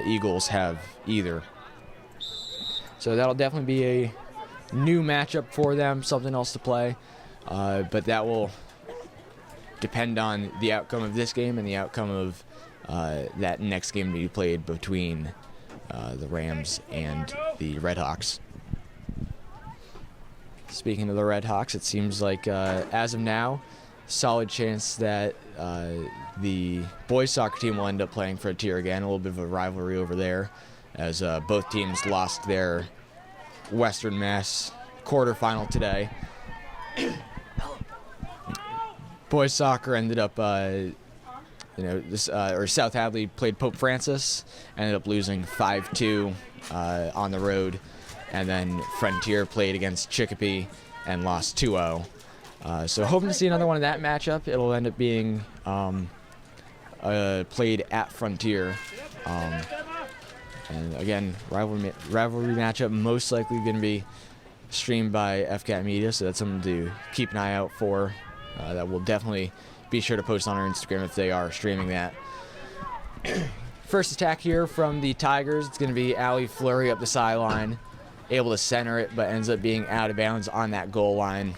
Eagles have either. So that'll definitely be a new matchup for them, something else to play. But that will depend on the outcome of this game and the outcome of that next game to be played between the Rams and the Redhawks. Speaking of the Redhawks, it seems like as of now, solid chance that the boys soccer team will end up playing Frontier again. A little bit of a rivalry over there, as both teams lost their Western Mass quarterfinal today. Boys soccer ended up, South Hadley played Pope Francis, ended up losing 5-2 on the road, and then Frontier played against Chicopee and lost 2-0. So hoping to see another one of that matchup. It'll end up being played at Frontier. And again, rivalry matchup, most likely going to be streamed by FCAT Media, so that's something to keep an eye out for. That will definitely be sure to post on our Instagram if they are streaming that. First attack here from the Tigers. It's going to be Ali Fleury up the sideline, able to center it, but ends up being out of bounds on that goal line.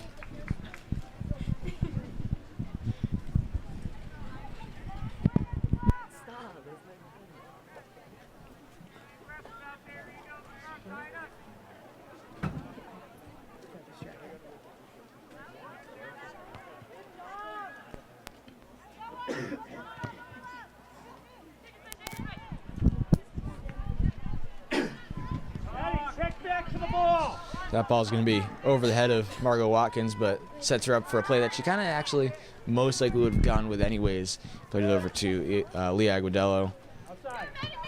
That ball's going to be over the head of Margot Watkins, but sets her up for a play that she kind of actually most likely would have gone with anyways. Played it over to Leah Aguadello.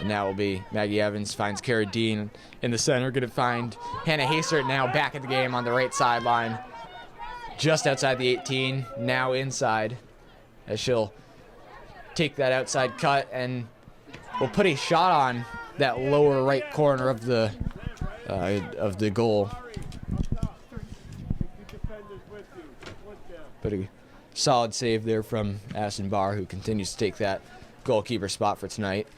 And now will be Maggie Evans, finds Cara Dean in the center. Going to find Hannah Hastert now back at the game on the right sideline. Just outside the 18, now inside, as she'll take that outside cut and will put a shot on that lower right corner of the goal. But a solid save there from Aston Barr, who continues to take that goalkeeper spot for tonight.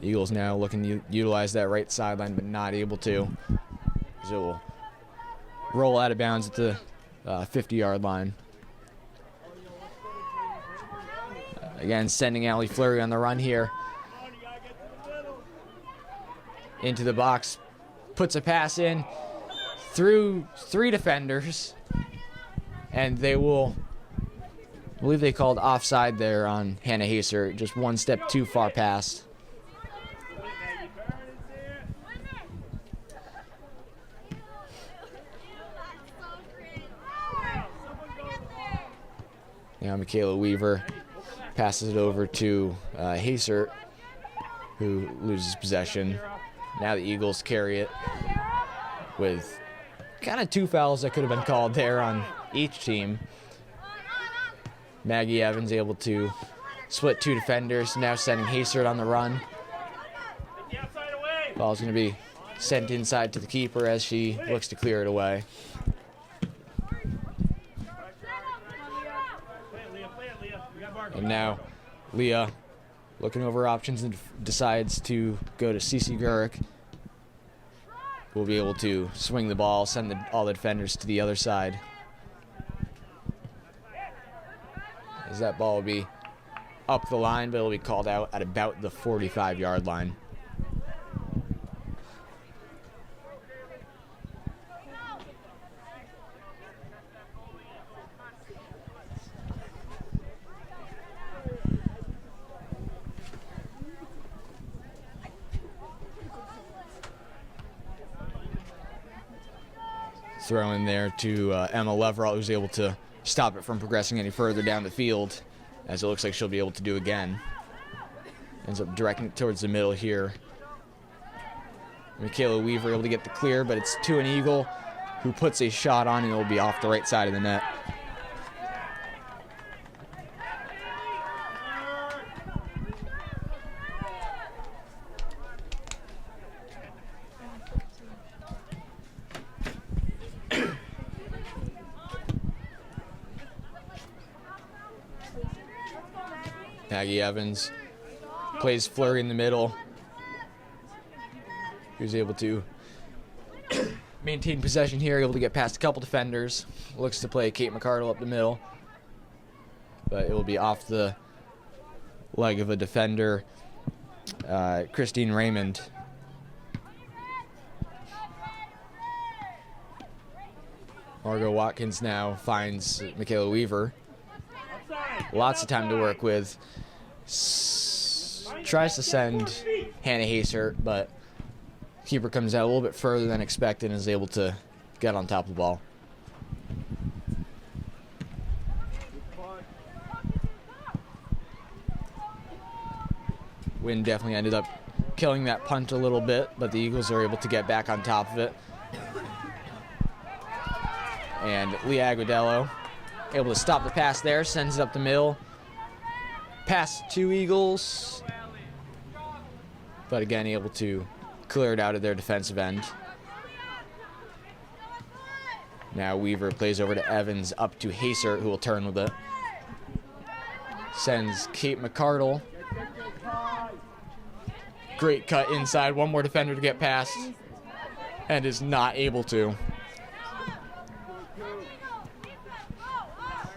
Eagles now looking to utilize that right sideline, but not able to. So it will roll out of bounds at the 50-yard line. Again, sending Ali Fleury on the run here. Into the box, puts a pass in through 3 defenders, and they will believe they called offside there on Hannah Haser, just one step too far past. Now Michaela Weaver passes it over to Haser, who loses possession. Now the Eagles carry it with kind of 2 fouls that could have been called there on each team. Maggie Evans able to split 2 defenders, now sending Haser on the run. Ball's going to be sent inside to the keeper as she looks to clear it away. And now Leah, looking over options, and decides to go to Cece Gurek. Will be able to swing the ball, send all the defenders to the other side. As that ball will be up the line, but it'll be called out at about the 45-yard line. Throw in there to Emma Leverall, who's able to stop it from progressing any further down the field, as it looks like she'll be able to do again. Ends up directing it towards the middle here. Michaela Weaver able to get the clear, but it's to an Eagle who puts a shot on, and it will be off the right side of the net. Maggie Evans plays Flurry in the middle. He was able to maintain possession here, able to get past a couple defenders. Looks to play Kate McCardle up the middle, but it will be off the leg of a defender, Christine Raymond. Margot Watkins now finds Michaela Weaver. Lots of time to work with. Tries to send Hannah Haser, but keeper comes out a little bit further than expected and is able to get on top of the ball. Wind definitely ended up killing that punt a little bit, but the Eagles are able to get back on top of it. And Leah Aguadello able to stop the pass there, sends it up the middle. Pass to Eagles, but again able to clear it out of their defensive end. Now Weaver plays over to Evans, up to Haser, who will turn with it. Sends Kate McCardle. Great cut inside, one more defender to get past, and is not able to.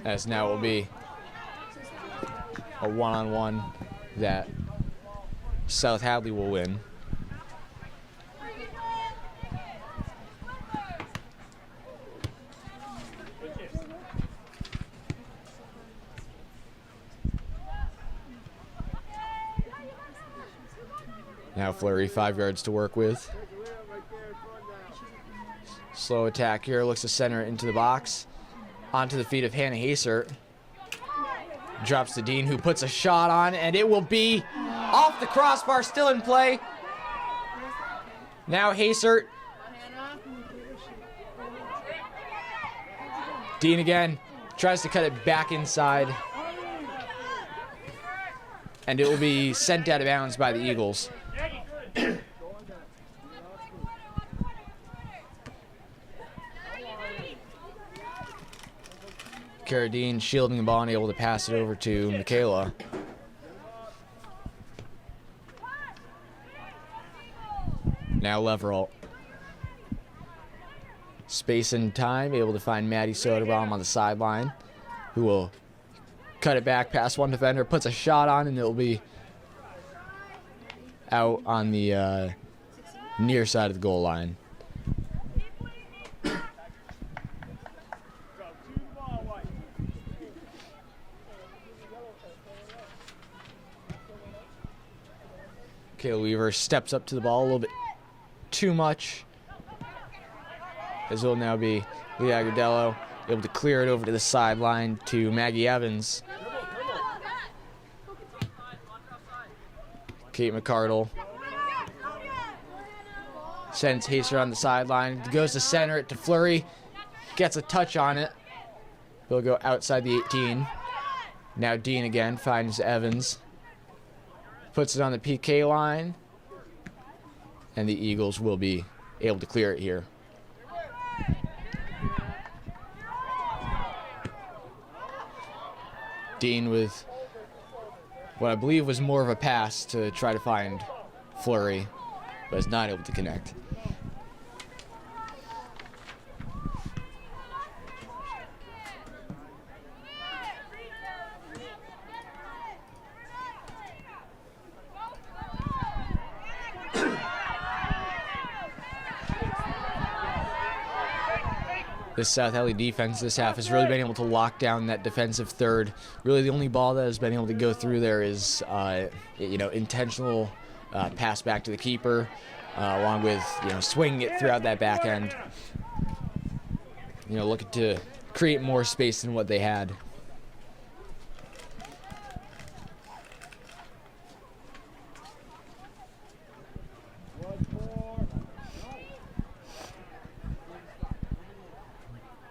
As now it will be a one-on-one that South Hadley will win. Now Flurry, 5 yards to work with. Slow attack here, looks to center it into the box. Onto the feet of Hannah Haser. Drops to Dean, who puts a shot on, and it will be off the crossbar, still in play. Now Haser. Dean again tries to cut it back inside, and it will be sent out of bounds by the Eagles. Carradine shielding the ball and able to pass it over to Michaela. Now Leverall. Space and time, able to find Maddie Soderbaum on the sideline, who will cut it back past one defender, puts a shot on, and it will be out on the near side of the goal line. Kayla Weaver steps up to the ball a little bit too much. As will now be Leah Agudelo able to clear it over to the sideline to Maggie Evans. Kate McCardle sends Haser on the sideline. Goes to center it to Fleury. Gets a touch on it. He'll go outside the 18. Now Dean again finds Evans. Puts it on the PK line. And the Eagles will be able to clear it here. Dean with what I believe was more of a pass to try to find Fleury, but is not able to connect. This South Hadley defense this half has really been able to lock down that defensive third. Really, the only ball that has been able to go through there is, intentional pass back to the keeper, along with, swinging it throughout that back end. Looking to create more space than what they had.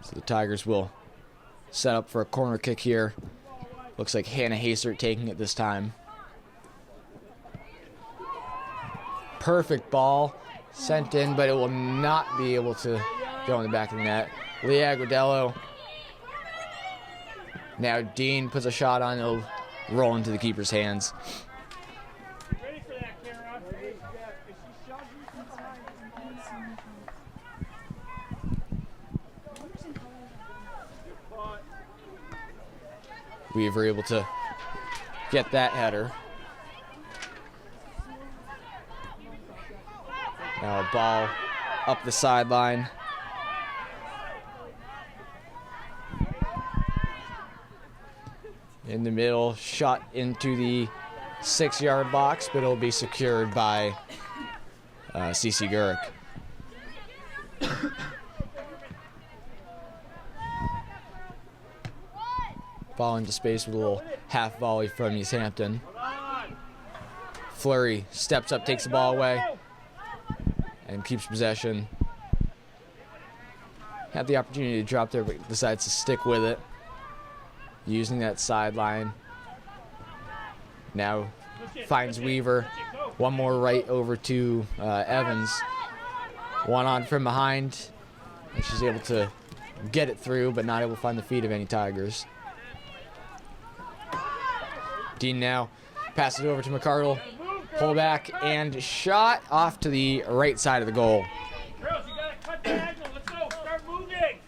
So the Tigers will set up for a corner kick here. Looks like Hannah Haser taking it this time. Perfect ball sent in, but it will not be able to go in the back of the net. Leah Agudelo. Now Dean puts a shot on. It'll roll into the keeper's hands. Ready for that, Kara? We were able to get that header. Now a ball up the sideline. In the middle, shot into the 6-yard box, but it'll be secured by CC Gurek. Ball into space with a little half volley from Easthampton. Fleury steps up, takes the ball away, and keeps possession. Had the opportunity to drop there, but decides to stick with it. Using that sideline. Now finds Weaver. One more right over to Evans. One on from behind. And she's able to get it through, but not able to find the feet of any Tigers. Dean now passes it over to McCardle. Pull back and shot off to the right side of the goal. Girls, you gotta cut diagonal. Let's go. Start moving.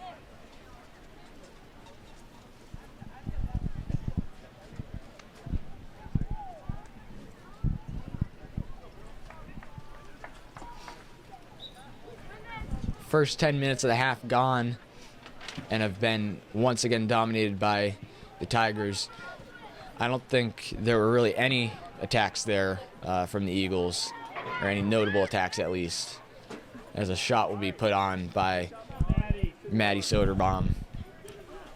First 10 minutes of the half gone and have been once again dominated by the Tigers. I don't think there were really any attacks there from the Eagles, or any notable attacks at least, as a shot will be put on by Maddie Soderbaum.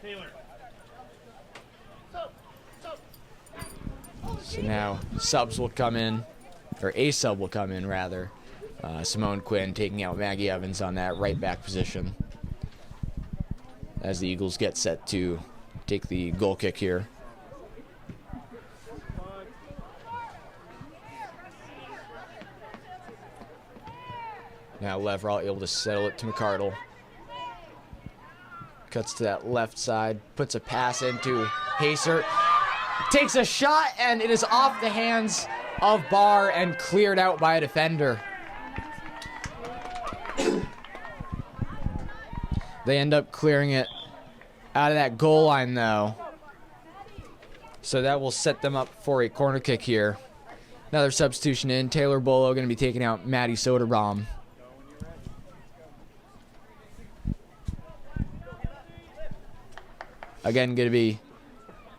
Taylor. So now subs will come in, or a sub will come in rather. Simone Quinn taking out Maggie Evans on that right back position as the Eagles get set to take the goal kick here. Now Leverall able to settle it to McCardle. Cuts to that left side, puts a pass into Haser. Takes a shot, and it is off the hands of Barr and cleared out by a defender. They end up clearing it out of that goal line, though. So that will set them up for a corner kick here. Another substitution in. Taylor Bolo going to be taking out Maddie Soderbaum. Again, going to be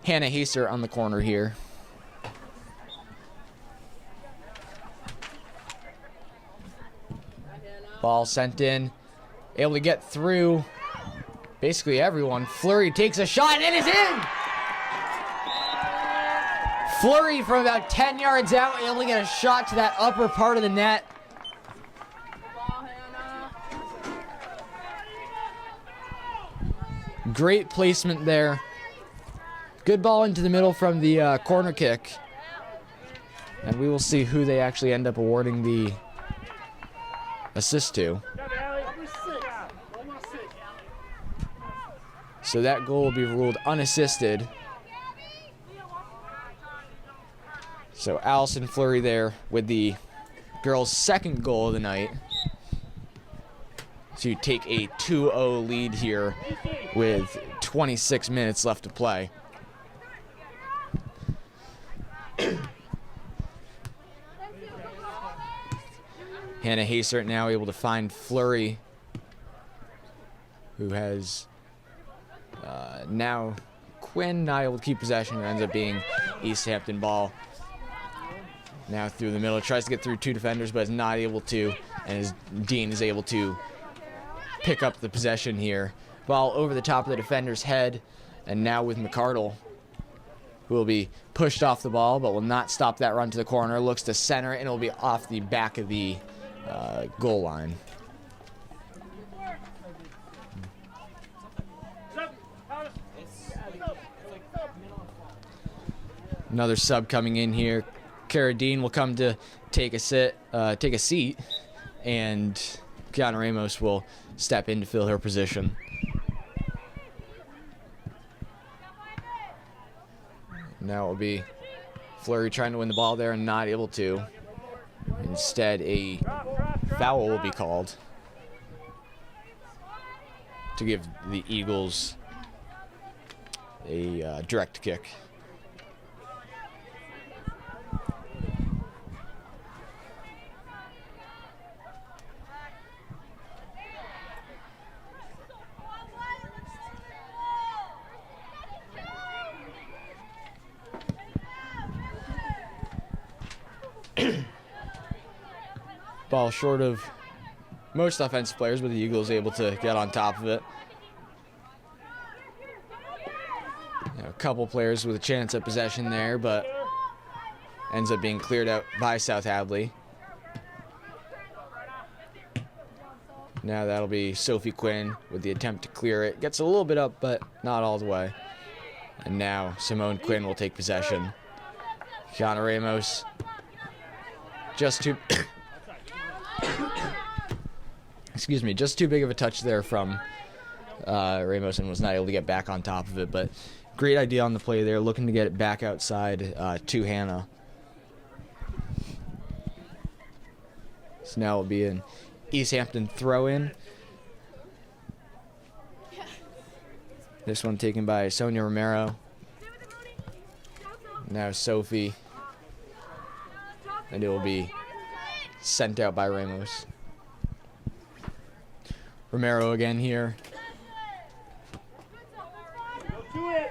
Hannah Haser on the corner here. Ball sent in. Able to get through basically everyone. Fleury takes a shot and it is in! Fleury from about 10 yards out, able to get a shot to that upper part of the net. Great placement there. Good ball into the middle from the corner kick. And we will see who they actually end up awarding the assist to. So that goal will be ruled unassisted. So Allison Fleury there with the girls' second goal of the night to take a 2-0 lead here with 26 minutes left to play. Hannah Hasert now able to find Fleury, who has now Quinn not able to keep possession. It ends up being Easthampton ball. Now through the middle, tries to get through two defenders, but is not able to, and Dean is able to pick up the possession here. Ball over the top of the defender's head, and now with McCardle, who will be pushed off the ball, but will not stop that run to the corner. Looks to center, and it will be off the back of the goal line. Another sub coming in here. Cara Dean will come to take a seat, and Kiana Ramos will step in to fill her position. Now it will be Fleury trying to win the ball there and not able to. Instead, a foul will be called to give the Eagles a direct kick. Ball short of most offensive players, but the Eagles able to get on top of it. A couple players with a chance at possession there, but ends up being cleared out by South Hadley. Now that'll be Sophie Quinn with the attempt to clear it. Gets a little bit up, but not all the way. And now Simone Quinn will take possession. Kiana Ramos just too just too big of a touch there from Ramos, and was not able to get back on top of it, but great idea on the play there, looking to get it back outside to Hannah. So now it'll be an Easthampton throw-in. This one taken by Sonia Romero. Now Sophie. And it will be sent out by Ramos. Romero again here.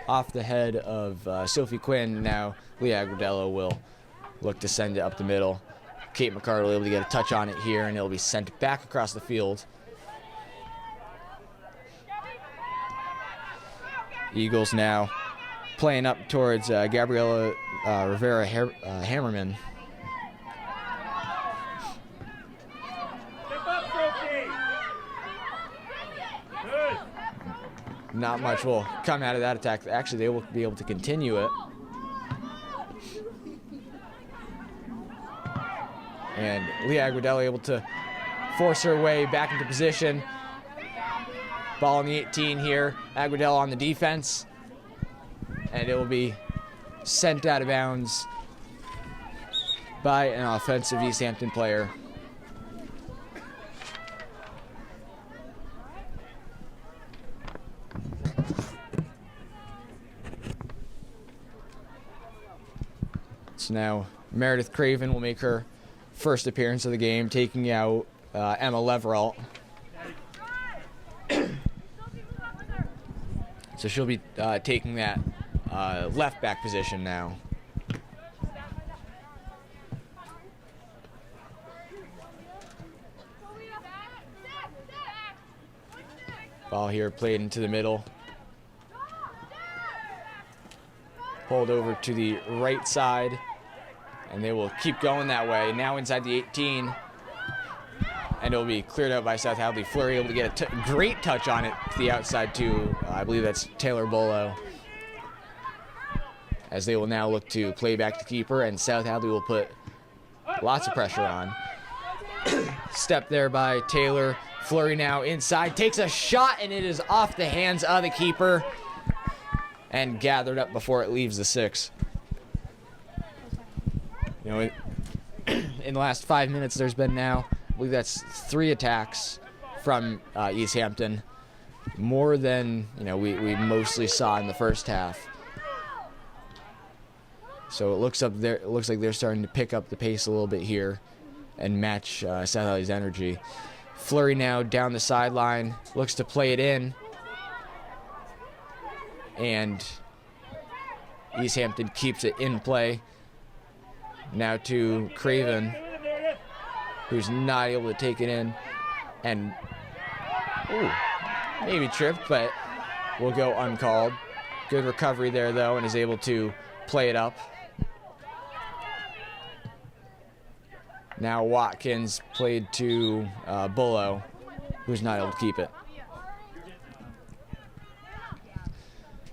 Off the head of Sophie Quinn. Now Leah Agrudello will look to send it up the middle. Kate McCardle able to get a touch on it here, and it'll be sent back across the field. Eagles now playing up towards Gabriela Rivera Hammerman. Not much will come out of that attack. Actually, they will be able to continue it. And Leah Agrudello able to force her way back into position. Ball on the 18 here. Agrudello on the defense. And it will be sent out of bounds by an offensive Easthampton player. So now Meredith Craven will make her first appearance of the game, taking out Emma Leveralt. So she'll be taking that left back position now. Ball here played into the middle. Pulled over to the right side. And they will keep going that way. Now inside the 18. And it'll be cleared out by South Hadley. Fleury able to get a great touch on it to the outside to, I believe that's Taylor Bolo. As they will now look to play back to keeper, and South Hadley will put lots of pressure on. Step there by Taylor. Fleury now inside, takes a shot, and it is off the hands of the keeper and gathered up before it leaves the 6. You know, in the last 5 minutes, there's been now, I believe that's 3 attacks from Easthampton, more than we mostly saw in the first half. So it looks like they're starting to pick up the pace a little bit here and match South Hadley's energy. Fleury now down the sideline, looks to play it in, and Easthampton keeps it in play. Now to Craven, who's not able to take it in, and maybe tripped, but will go uncalled. Good recovery there though, and is able to play it up. Now Watkins played to Bullo, who's not able to keep it.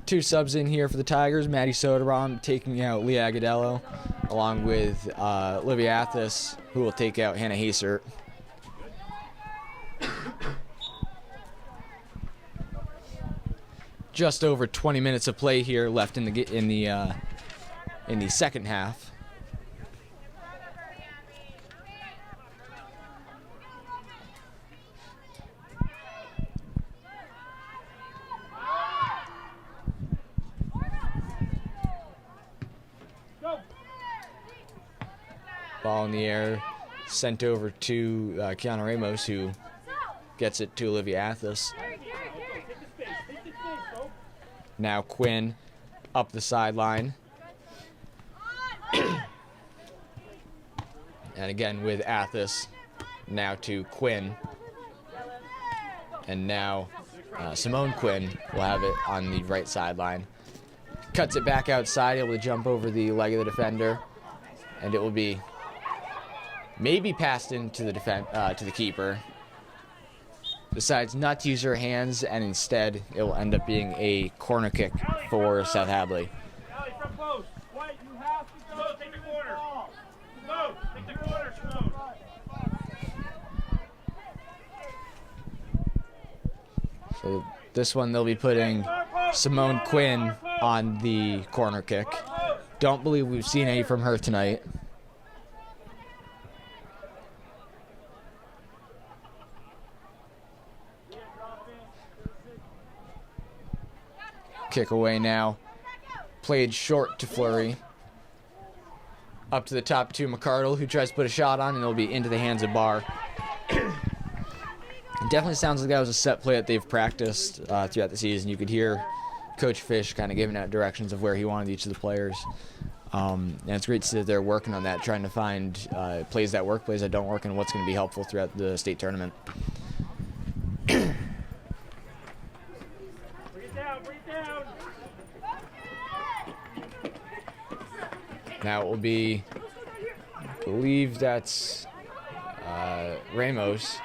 2 subs in here for the Tigers. Maddie Soderbaum taking out Leah Agadello, along with Olivia Athos, who will take out Hannah Hasert. Just over 20 minutes of play here left in the second half. Ball in the air, sent over to Kiana Ramos, who gets it to Olivia Athos. Now Quinn up the sideline. And again with Athos, now to Quinn. And now Simone Quinn will have it on the right sideline. Cuts it back outside, able to jump over the leg of the defender. And it will be maybe passed into the to the keeper. Decides not to use her hands, and instead it will end up being a corner kick for South Hadley. Allie, from close. White, you have to go. Take the corner. Go. Take the corner. So this one they'll be putting Simone Quinn on the corner kick. Don't believe we've seen any from her tonight. Kick away now. Played short to Fleury. Up to the top to McCardle, who tries to put a shot on, and it'll be into the hands of Barr. It definitely sounds like that was a set play that they've practiced throughout the season. You could hear Coach Fish kind of giving out directions of where he wanted each of the players. And it's great to see that they're working on that, trying to find plays that work, plays that don't work, and what's going to be helpful throughout the state tournament. Now it will be, I believe that's Ramos,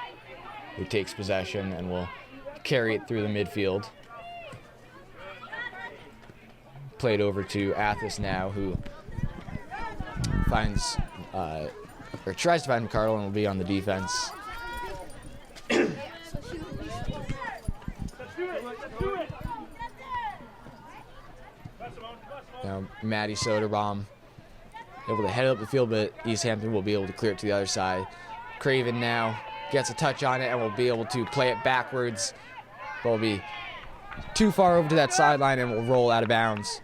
who takes possession and will carry it through the midfield. Played over to Athos now, who finds, or tries to find McCardle and will be on the defense. Now Maddie Soderbaum able to head up the field, but Easthampton will be able to clear it to the other side. Craven now gets a touch on it and will be able to play it backwards. Will be too far over to that sideline and will roll out of bounds.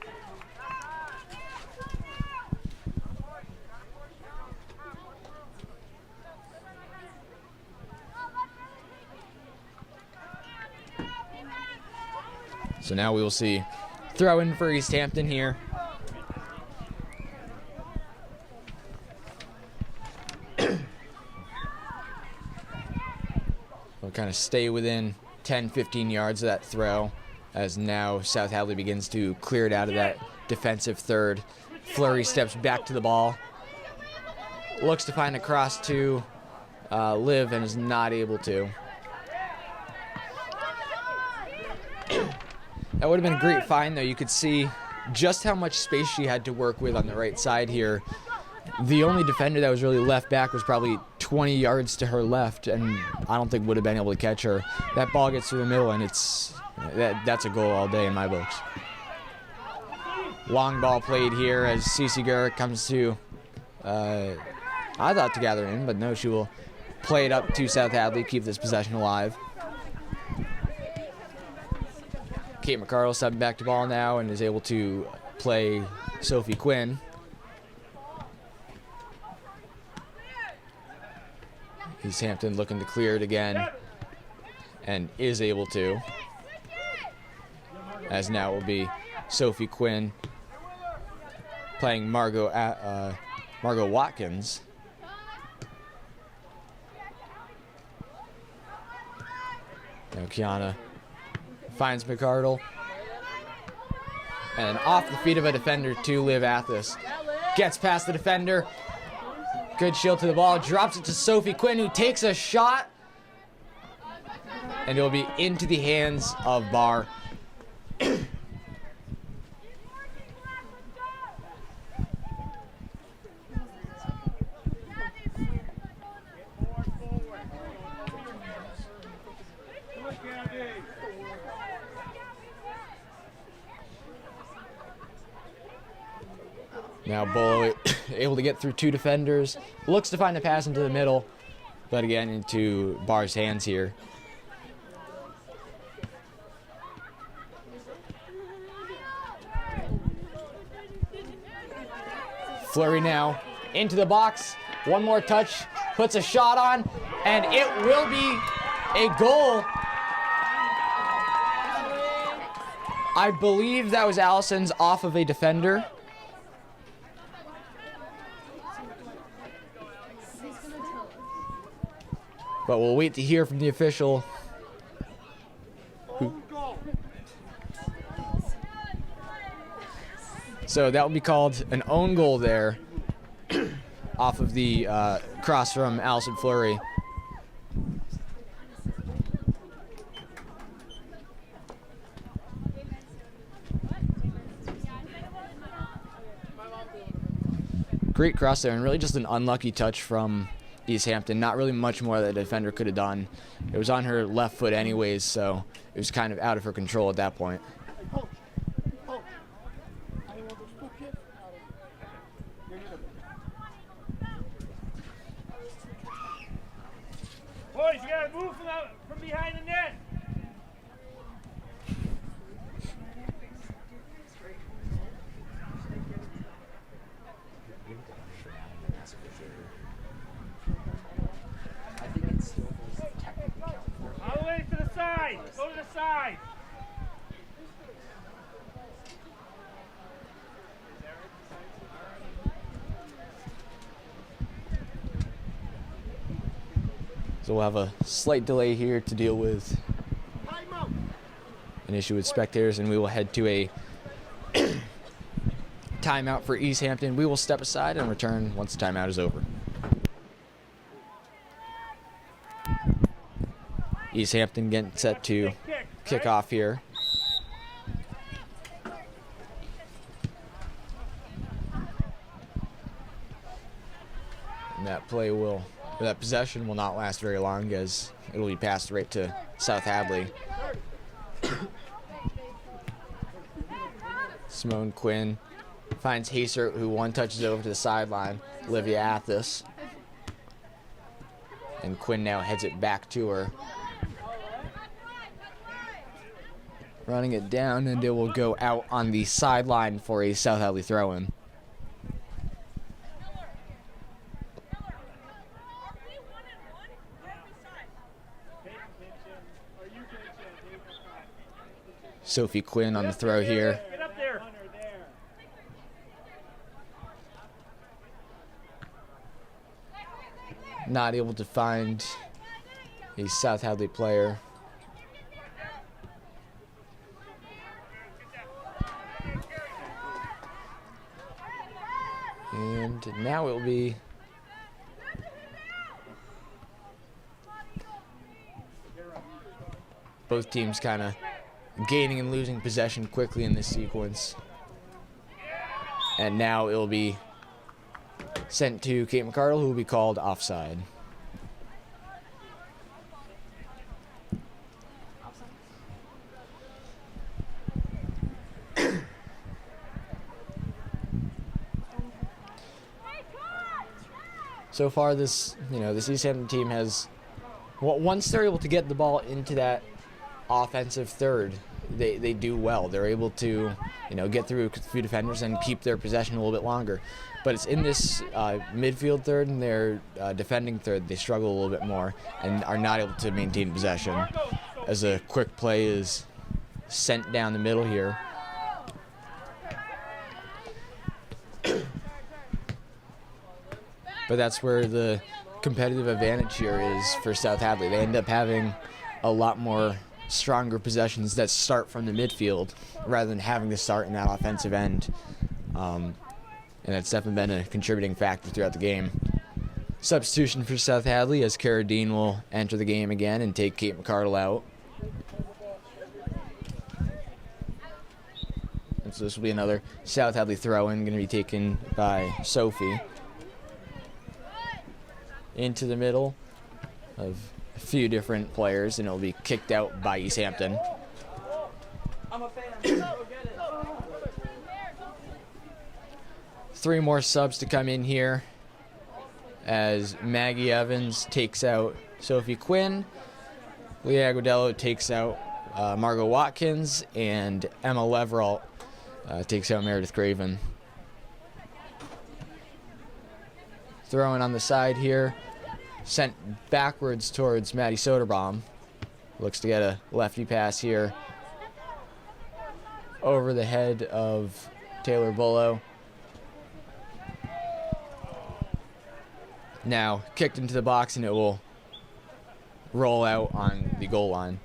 So now we will see throw in for Easthampton here. We'll kind of stay within 10, 15 yards of that throw, as now South Hadley begins to clear it out of that defensive third. Fleury steps back to the ball, looks to find a cross to Liv, and is not able to. That would have been a great find, though. You could see just how much space she had to work with on the right side here. The only defender that was really left back was probably 20 yards to her left, and I don't think would have been able to catch her. That ball gets through the middle, and that's a goal all day in my books. Long ball played here as Cece Gurrick comes to, I thought to gather in, but no, she will play it up to South Hadley, keep this possession alive. Kate McCardle stepping back to ball now and is able to play Sophie Quinn. Easthampton looking to clear it again and is able to, as now it will be Sophie Quinn playing Margot Watkins. Now Kiana finds McCardle, and off the feet of a defender to Liv Athos. Gets past the defender. Good shield to the ball. Drops it to Sophie Quinn, who takes a shot. And it will be into the hands of Barr. Now Bolo able to get through two defenders. Looks to find a pass into the middle, but again into Barr's hands here. Fleury now into the box. One more touch, puts a shot on, and it will be a goal. I believe that was Allison's off of a defender. But we'll wait to hear from the official. So that will be called an own goal there off of the cross from Allison Fleury. Great cross there, and really just an unlucky touch from Easthampton. Not really much more that the defender could have done. It was on her left foot anyways, so it was kind of out of her control at that point. Boys, you gotta move from behind the net. All the way to the side. Go to the side. So we'll have a slight delay here to deal with an issue with spectators, and we will head to a timeout for Easthampton. We will step aside and return once the timeout is over. Easthampton getting set to kick off here. And that possession will not last very long, as it will be passed right to South Hadley. Simone Quinn finds Haser, who one touches over to the sideline. Olivia Athos. And Quinn now heads it back to her. Running it down, and it will go out on the sideline for a South Hadley throw-in. Sophie Quinn on the throw here. Get up there. Not able to find a South Hadley player. And now it will be both teams kind of gaining and losing possession quickly in this sequence. And now it will be sent to Kate McCardle, who will be called offside. So far, this Easthampton team has, well, once they're able to get the ball into that offensive third, they do well. They're able to, get through a few defenders and keep their possession a little bit longer. But it's in this midfield third and their defending third they struggle a little bit more and are not able to maintain possession. As a quick play is sent down the middle here. But that's where the competitive advantage here is for South Hadley. They end up having a lot more stronger possessions that start from the midfield rather than having to start in that offensive end. And that's definitely been a contributing factor throughout the game. Substitution for South Hadley as Cara Dean will enter the game again and take Kate McCardle out. And so this will be another South Hadley throw-in, going to be taken by Sophie. Into the middle of a few different players, and it'll be kicked out by Easthampton. I'm a fan. Go get it. 3 more subs to come in here as Maggie Evans takes out Sophie Quinn, Leah Agudello takes out Margot Watkins, and Emma Leveralt takes out Meredith Craven. Throwing on the side here, sent backwards towards Maddie Soderbaum. Looks to get a lefty pass here over the head of Taylor Bullow. Now kicked into the box and it will roll out on the goal line.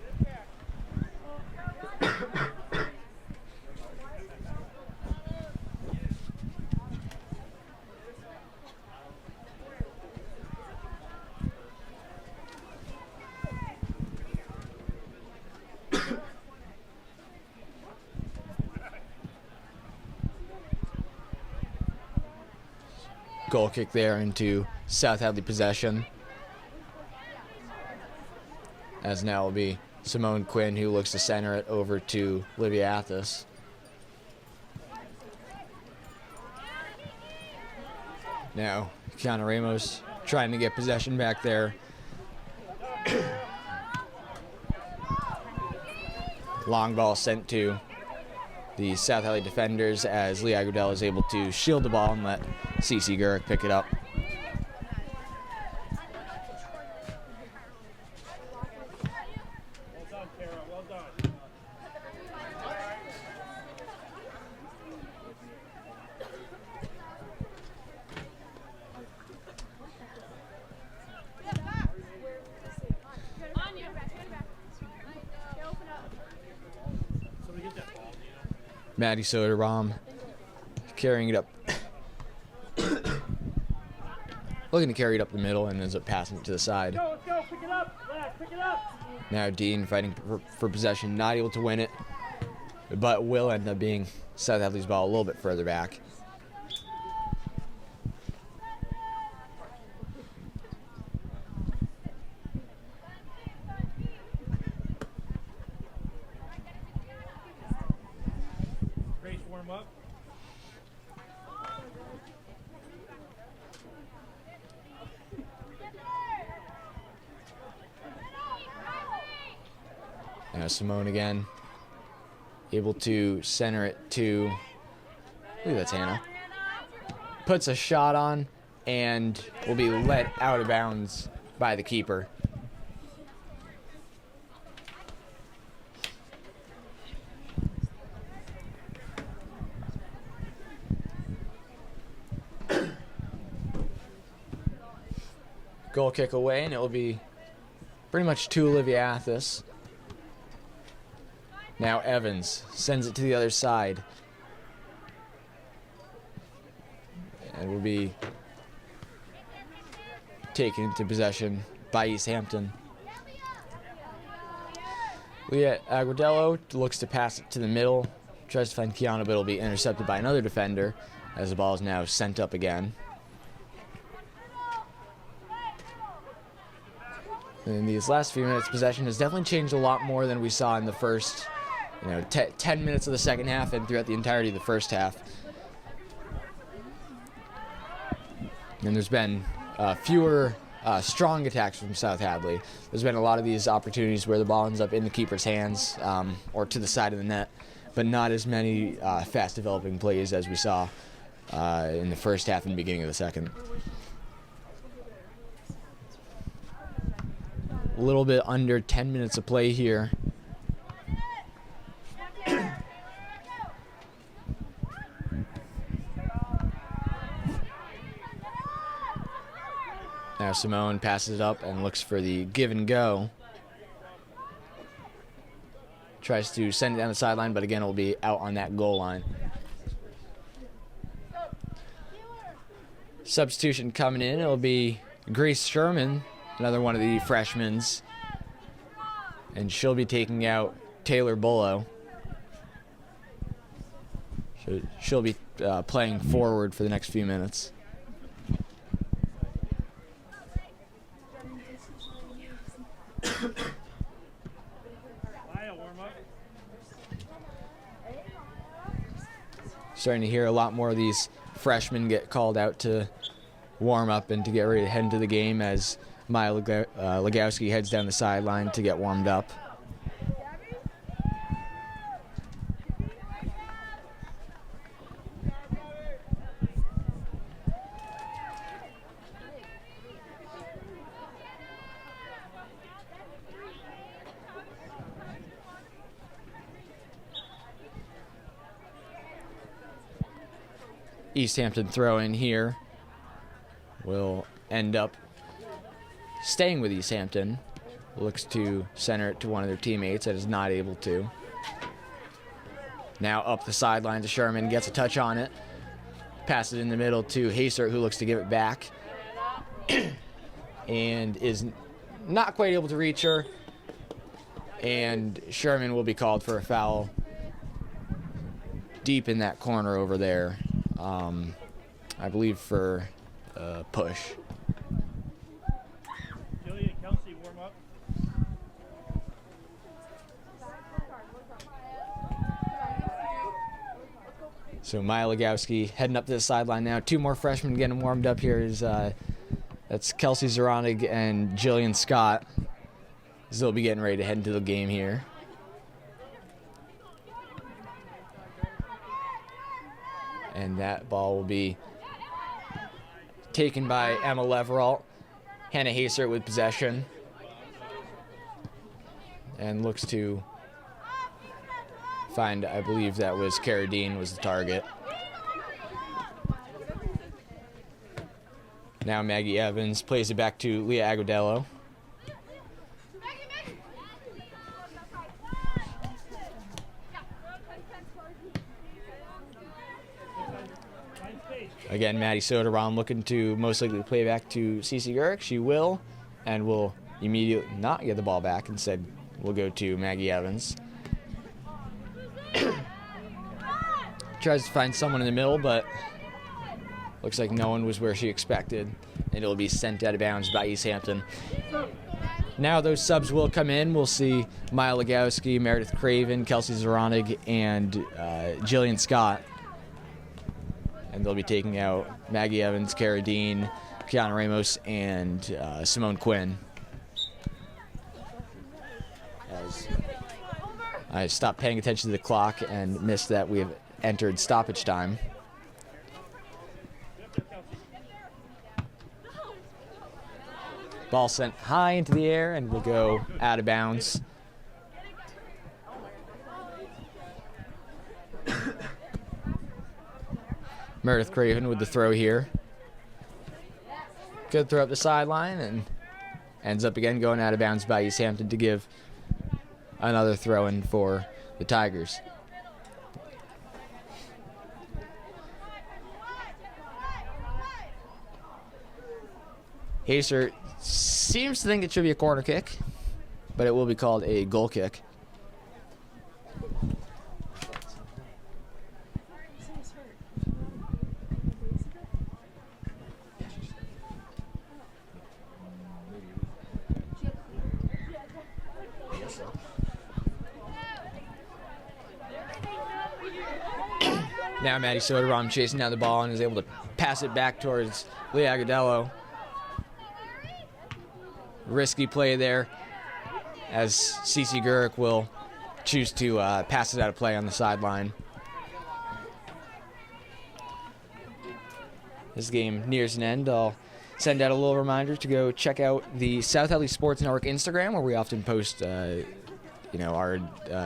Goal kick there into South Hadley possession. As now will be Simone Quinn who looks to center it over to Livia Athos. Now Kiana Ramos trying to get possession back there. Long ball sent to the South Hadley defenders as Leah Agudelo is able to shield the ball and let Cece Gurrick pick it up. Well done, Kara. Well done. Somebody get that ball, Nina. Maddie Soderbaum carrying it up. Looking to carry it up the middle and ends up passing it to the side. Let's go. Pick it up. Lad, pick it up. Now Dean fighting for possession, not able to win it, but will end up being South Hadley's ball a little bit further back. Grace, warm up. Now Simone again, able to center it to, I believe that's Hannah. Puts a shot on and will be let out of bounds by the keeper. Goal kick away, and it will be pretty much to Olivia Athos. Now Evans sends it to the other side. and will be taken into possession by Easthampton. Leah Agudello looks to pass it to the middle, tries to find Kiana, but it'll be intercepted by another defender as the ball is now sent up again. In these last few minutes, possession has definitely changed a lot more than we saw in the first 10 minutes of the second half and throughout the entirety of the first half. And there's been fewer strong attacks from South Hadley. There's been a lot of these opportunities where the ball ends up in the keeper's hands or to the side of the net, but not as many fast developing plays as we saw in the first half and beginning of the second. A little bit under 10 minutes of play here. Now Simone passes it up and looks for the give and go. Tries to send it down the sideline, but again, it will be out on that goal line. Substitution coming in, it'll be Grace Sherman, another one of the freshmen, and she'll be taking out Taylor Bullow. So she'll be playing forward for the next few minutes. Starting to hear a lot more of these freshmen get called out to warm up and to get ready to head into the game as Maya Legowski heads down the sideline to get warmed up. Easthampton throw in here will end up staying with Easthampton. Looks to center it to one of their teammates that is not able to. Now up the sideline to Sherman, gets a touch on it. Passes it in the middle to Haser, who looks to give it back. And is not quite able to reach her. And Sherman will be called for a foul deep in that corner over there. I believe for push. Jillian and Kelsey warm up. So Maya Legowski heading up to the sideline now. Two more freshmen getting warmed up here. That's Kelsey Zoronig and Jillian Scott. They'll be getting ready to head into the game here. And that ball will be taken by Emma Leveralt. Hannah Haser with possession. And looks to find, I believe that was Carradine was the target. Now Maggie Evans plays it back to Leah Agudello. Again, Maddie Soderbaum looking to most likely play back to Cece Gurk. She will, and will immediately not get the ball back. Instead, will go to Maggie Evans. Tries to find someone in the middle, but looks like no one was where she expected, and it'll be sent out of bounds by Easthampton. Now those subs will come in. We'll see Maya Legowski, Meredith Craven, Kelsey Zoronig, and Jillian Scott. And they'll be taking out Maggie Evans, Cara Dean, Kiana Ramos, and Simone Quinn. As I stopped paying attention to the clock and missed that we have entered stoppage time. Ball sent high into the air and will go out of bounds. Meredith Craven with the throw here. Good throw up the sideline and ends up again going out of bounds by Easthampton to give another throw in for the Tigers. Haser seems to think it should be a corner kick, but it will be called a goal kick. Now Maddie Soderbaum chasing down the ball and is able to pass it back towards Lee Agadello. Risky play there as Cece Gurek will choose to pass it out of play on the sideline. This game nears an end. I'll send out a little reminder to go check out the South Hadley Sports Network Instagram, where we often post our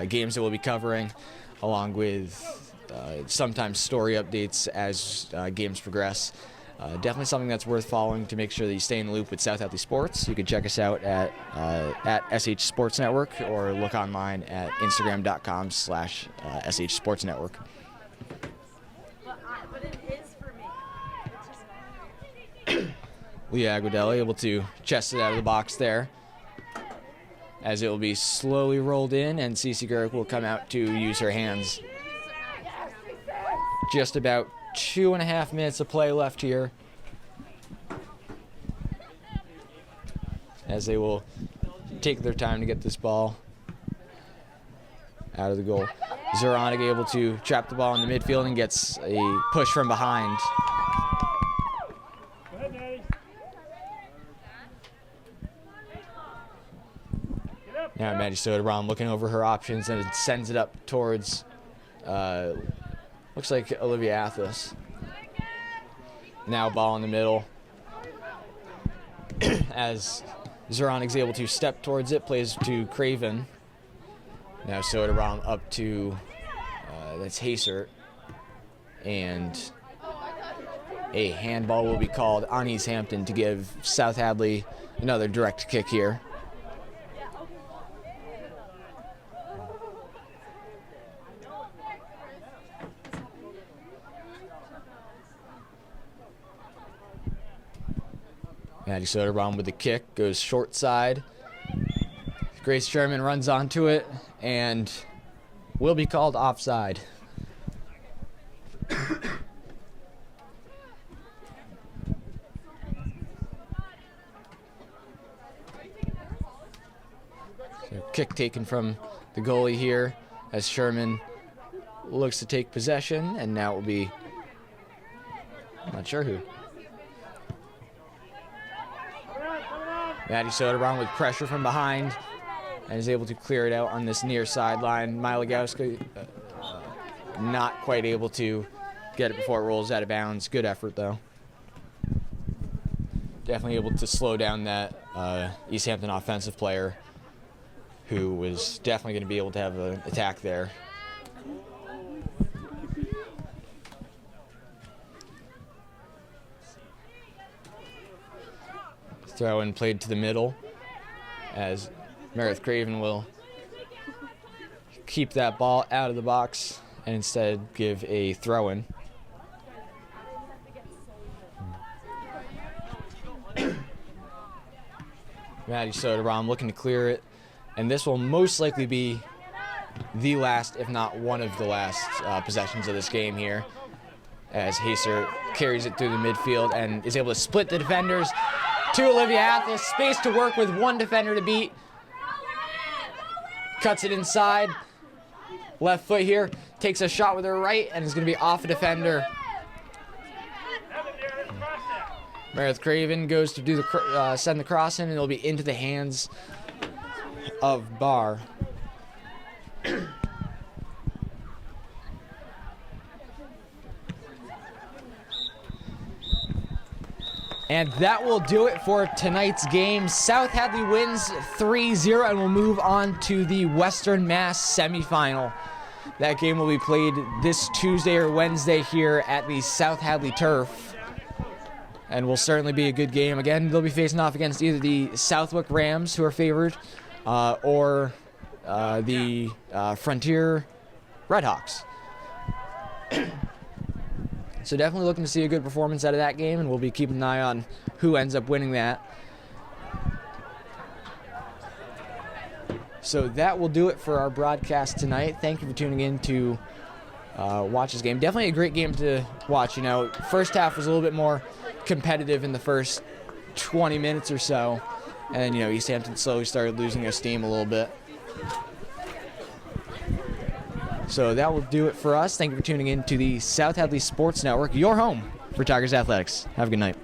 games that we'll be covering, along with sometimes story updates as games progress. Definitely something that's worth following to make sure that you stay in the loop with South Hadley Sports. You can check us out at SH Sports Network, or look online at Instagram.com/SH Sports Network. But it is for me. It's just Leah Aguadelli able to chest it out of the box there, as it will be slowly rolled in, and Cece Gurek will come out to use her hands. Just about 2.5 minutes of play left here, as they will take their time to get this ball out of the goal. Zoronig able to trap the ball in the midfield and gets a push from behind. Go ahead, Maddie. Get up. Now Maddie Soderbaum looking over her options and sends it up towards looks like Olivia Athos. Now ball in the middle as Zoronig's able to step towards it, plays to Craven. Now Soderbaum up to that's Haser, and a handball will be called on Easthampton to give South Hadley another direct kick here. Maddie Soderbaum with the kick, goes short side. Grace Sherman runs onto it and will be called offside. So kick taken from the goalie here as Sherman looks to take possession, and now it will be, I'm not sure who. Maddie Soderbaum with pressure from behind and is able to clear it out on this near sideline. Milagowska not quite able to get it before it rolls out of bounds. Good effort, though. Definitely able to slow down that Easthampton offensive player, who was definitely going to be able to have an attack there. Throw in played to the middle as Meredith Craven will keep that ball out of the box and instead give a throw in. Maddie Soderbaum looking to clear it, and this will most likely be the last, if not one of the last possessions of this game here, as Haser carries it through the midfield and is able to split the defenders. To Olivia Athos, space to work with, one defender to beat. Cuts it inside. Left foot here, takes a shot with her right, and is going to be off a defender. Meredith Craven goes to do the send the cross in, and it'll be into the hands of Barr. And that will do it for tonight's game. South Hadley wins 3-0 and will move on to the Western Mass semifinal. That game will be played this Tuesday or Wednesday here at the South Hadley Turf, and will certainly be a good game. Again, they'll be facing off against either the Southwick Rams, who are favored, or the Frontier Redhawks. So definitely looking to see a good performance out of that game, and we'll be keeping an eye on who ends up winning that. So that will do it for our broadcast tonight. Thank you for tuning in to watch this game. Definitely a great game to watch. You know, first half was a little bit more competitive in the first 20 minutes or so, and then, you know, Easthampton slowly started losing their steam a little bit. So that will do it for us. Thank you for tuning in to the South Hadley Sports Network, your home for Tigers Athletics. Have a good night.